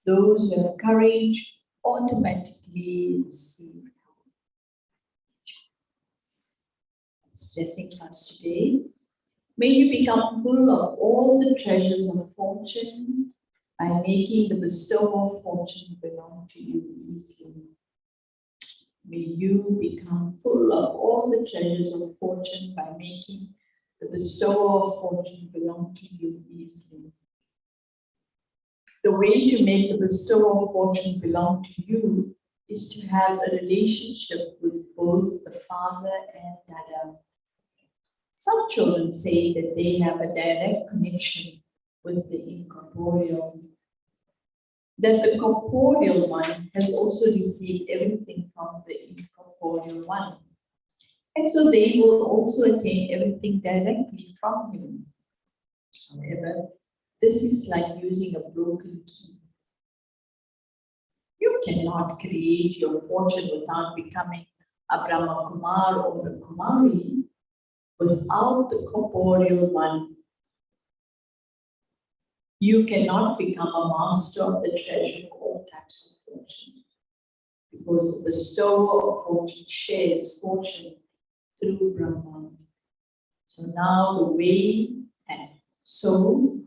Those who have courage automatically receive. It's blessing us today. May you become full of all the treasures of fortune by making the bestower of fortune belong to you easily. May you become full of all the treasures of fortune by making the bestower of fortune belong to you easily. The way to make the bestower of fortune belong to you is to have a relationship with both the Father and Dada. Some children say that they have a direct connection with the incorporeal, that the corporeal one has also received everything from the incorporeal one. And so they will also attain everything directly from him. However, This is like using a broken key. You cannot create your fortune without becoming a Brahma Kumar or a Kumari without the corporeal one. You cannot become a master of the treasure of all types of fortune, because the bestower of fortune shares fortune through Brahman. So now the way, and so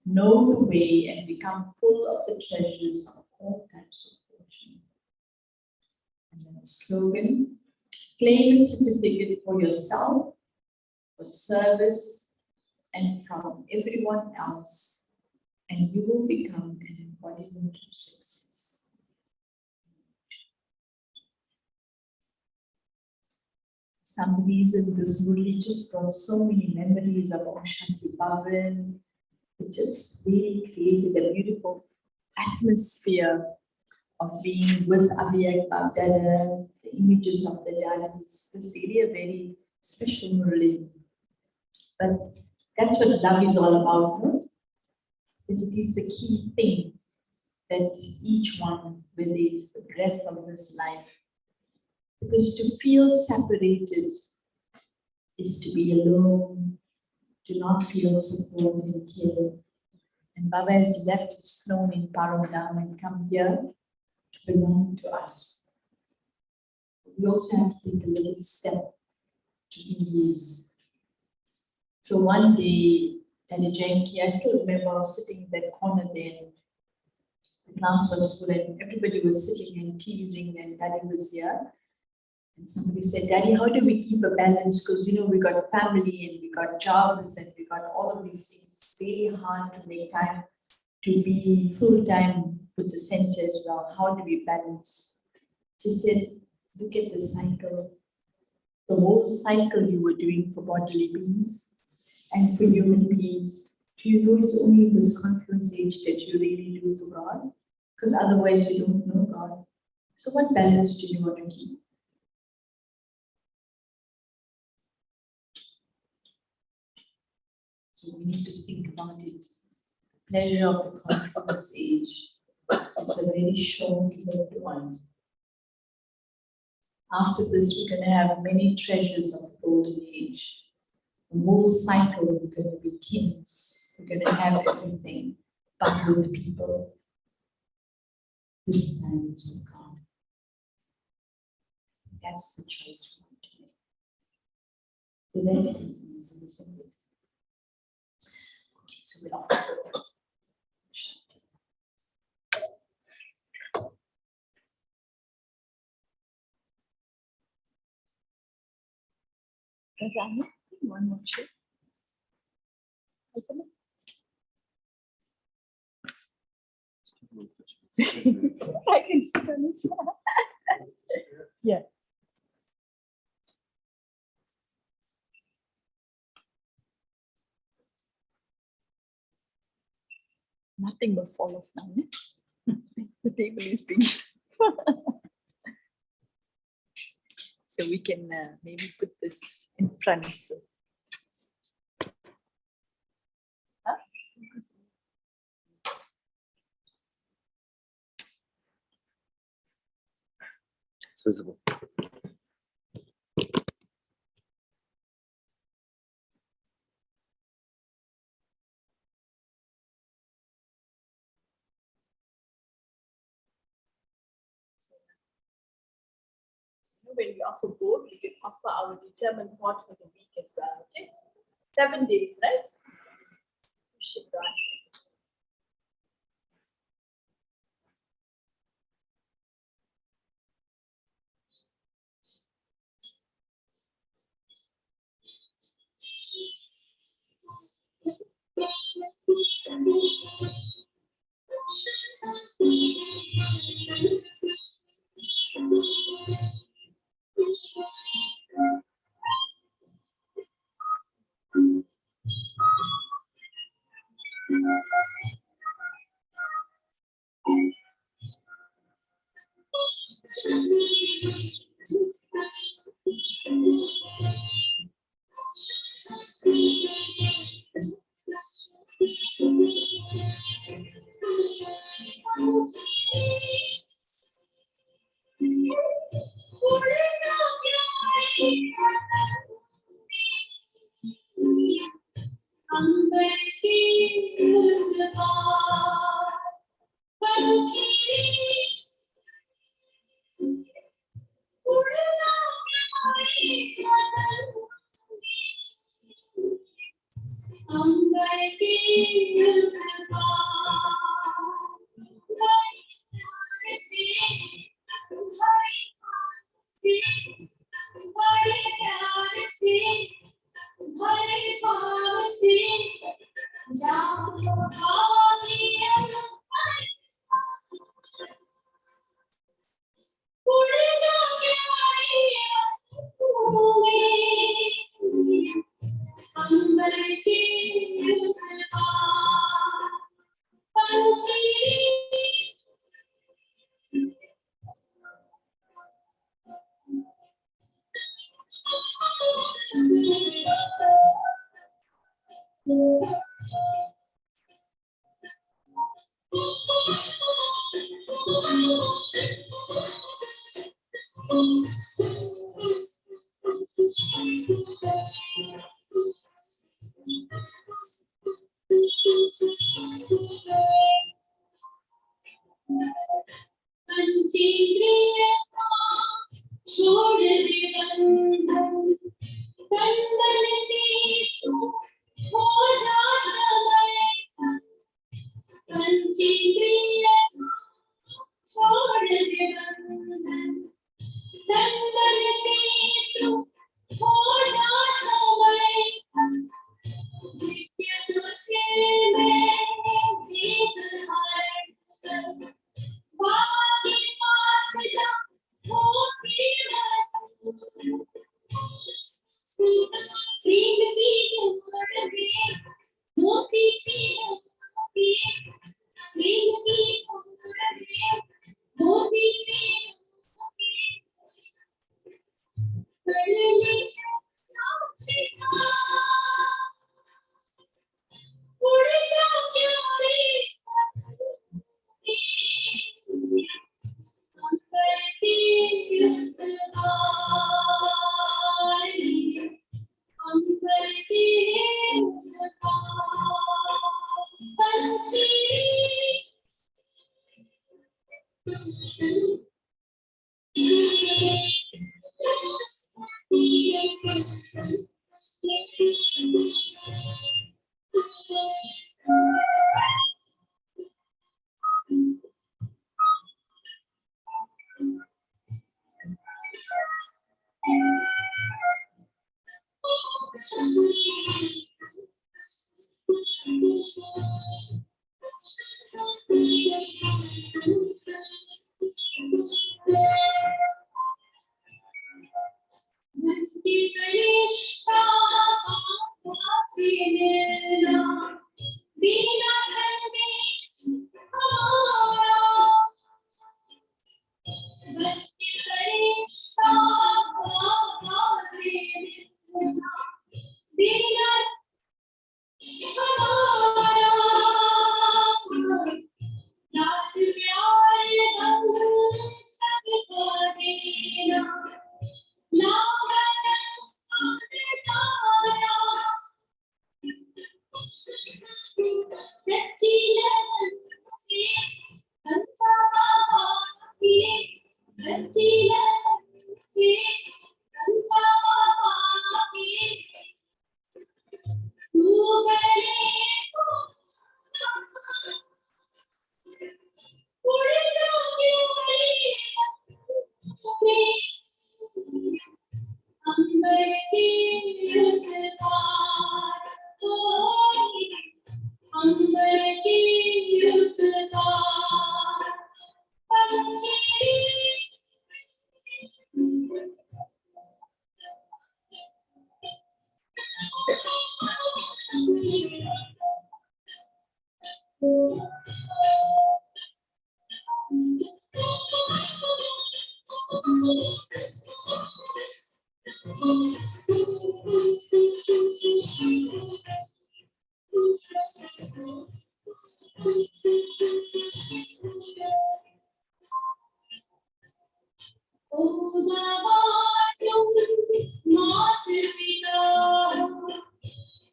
know the way and become full of the treasures of all types of fortune. And then a slogan: claim a certificate for yourself, for service, and from everyone else, and you will become an embodiment of success. For some reason, this Murli just brought so many memories of Shanti Bhavan. It just really created a beautiful atmosphere of being with Abhiyak Babdada, the images of the Dadas. This is really a very special Murli. But that's what love is all about, no? It is the key thing that each one, whether it's the breath of this life, because to feel separated is to be alone, to not feel support and care. And Baba has left his throne in Paramdam and come here to belong to us. We also have to take a little step to be his. So one day, Daddy Janki, I still remember I was sitting in that corner there. The class was full and everybody was sitting and teasing, and Daddy was here. And somebody said, Daddy, how do we keep a balance? Because we got family and we got jobs and we got all of these things. It's very hard to make time to be full-time with the center as well. How do we balance? She said, look at the cycle. The whole cycle you were doing for bodily beings and for human beings. Do you know it's only in this confluence age that you really do for God? Because otherwise you don't know God. So what balance do you want to keep? So we need to think about it. The pleasure of the confluence age is a very short-lived one. After this, we're going to have many treasures of the golden age. The whole cycle, we're going to be kings. We're going to have everything, but with people. This time is with God. That's the choice we have to make. The rest is easy, isn't it? Okay, so we'll offer the one more chair. Open it. I can sit on it. Yeah. Nothing will fall off now. The table is big. So we can maybe put this in front. So. Huh? It's visible. When we offer both, we can offer our determined thought for the week as well. Okay, 7 days, right? Push it down.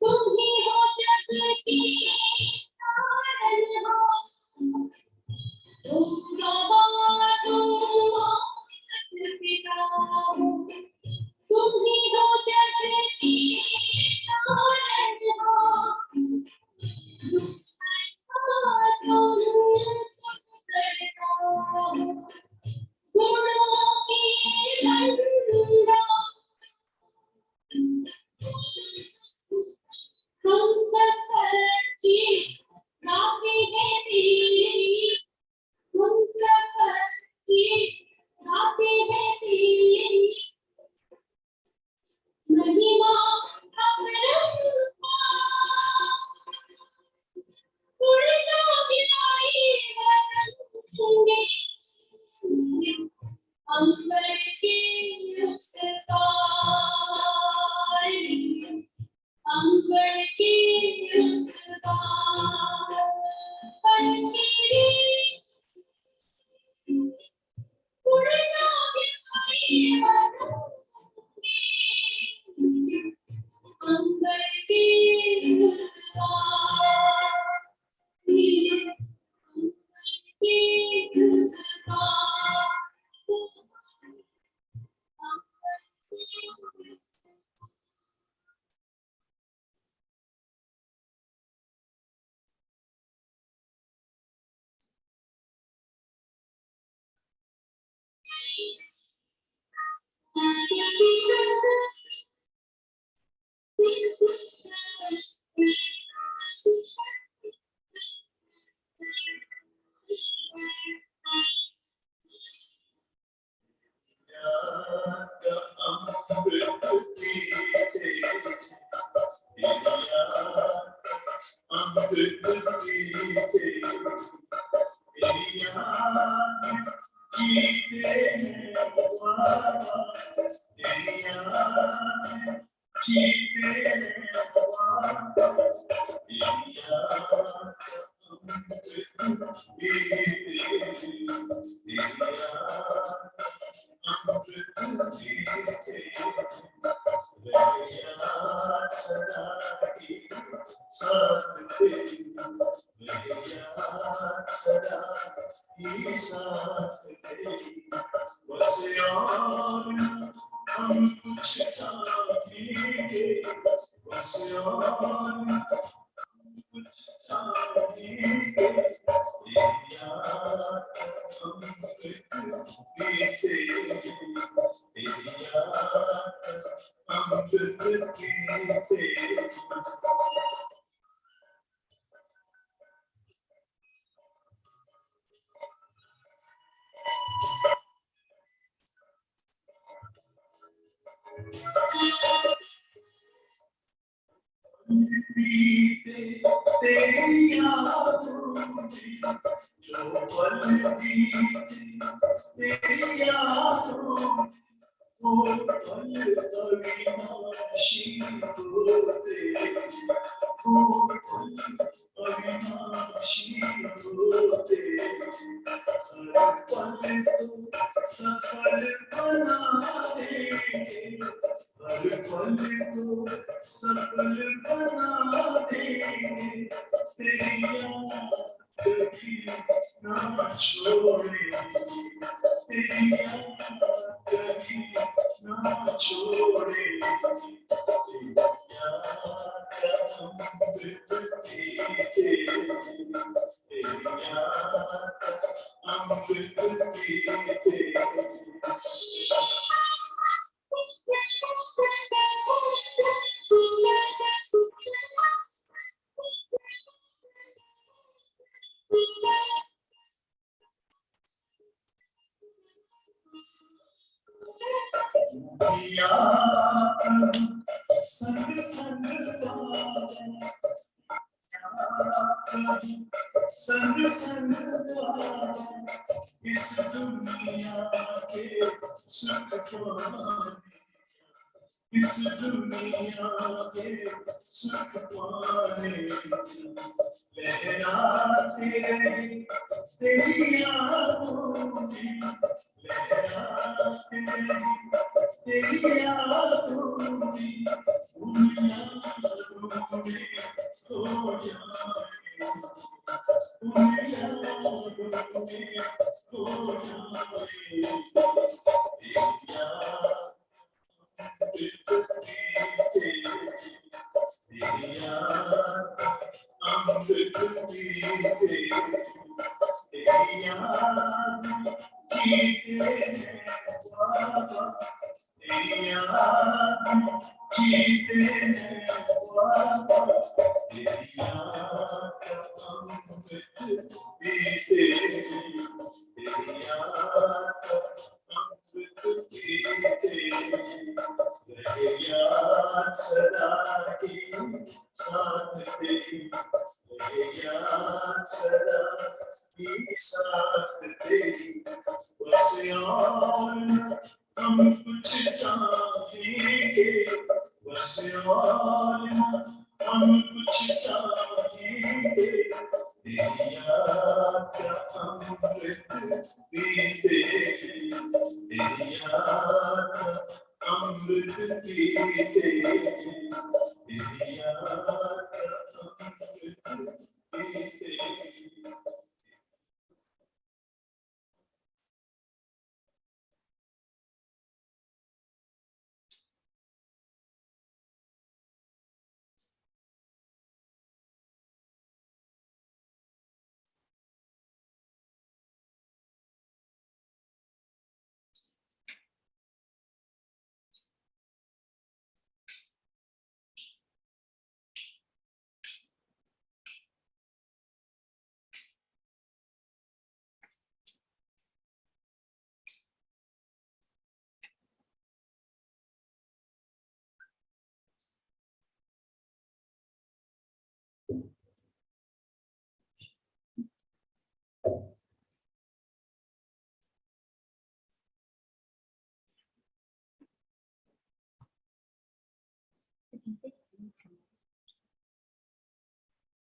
तुम ही हो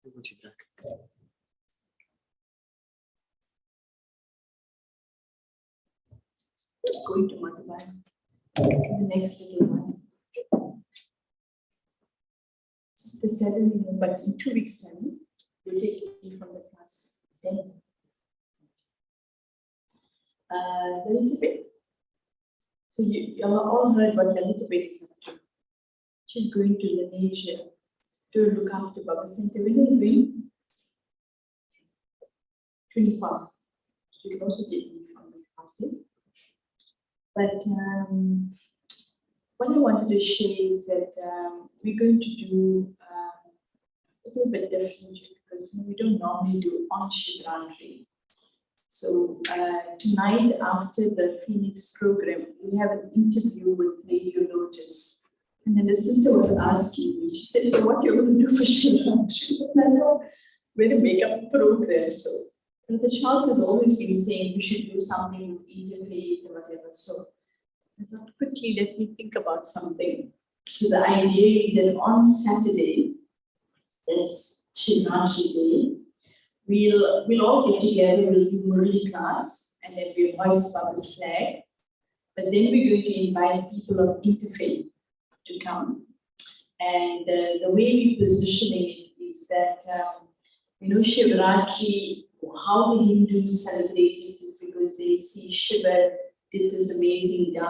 Want you back. Going to multiply. The next little one. It's the 7, but in 2 weeks' time, we'll take it from the class 10. The little bit. So you all heard what the little bit is up to. She's going to Indonesia to look after Baba Center. When are you going? 24th. She will also take me from the class. But what I wanted to share is that we're going to do a little bit different because we don't normally do on Shivratri. So tonight after the Phoenix program, we have an interview with Lady Lotus. And then the sister was asking me, she said, so what are you going to do for Shivratri? And I know we're to make up a program. So the child has always been saying we should do something with interfaith or whatever. So I thought quickly, let me think about something. So the idea is that on Saturday, that's Shivratri Day, we'll all get together, we'll do Murli class, and then we'll hoist Baba's flag. But then we're going to invite people of interfaith to come. And the way we're positioning it is that, Shivratri, how the Hindus celebrate it is because they see Shiva did this amazing dance.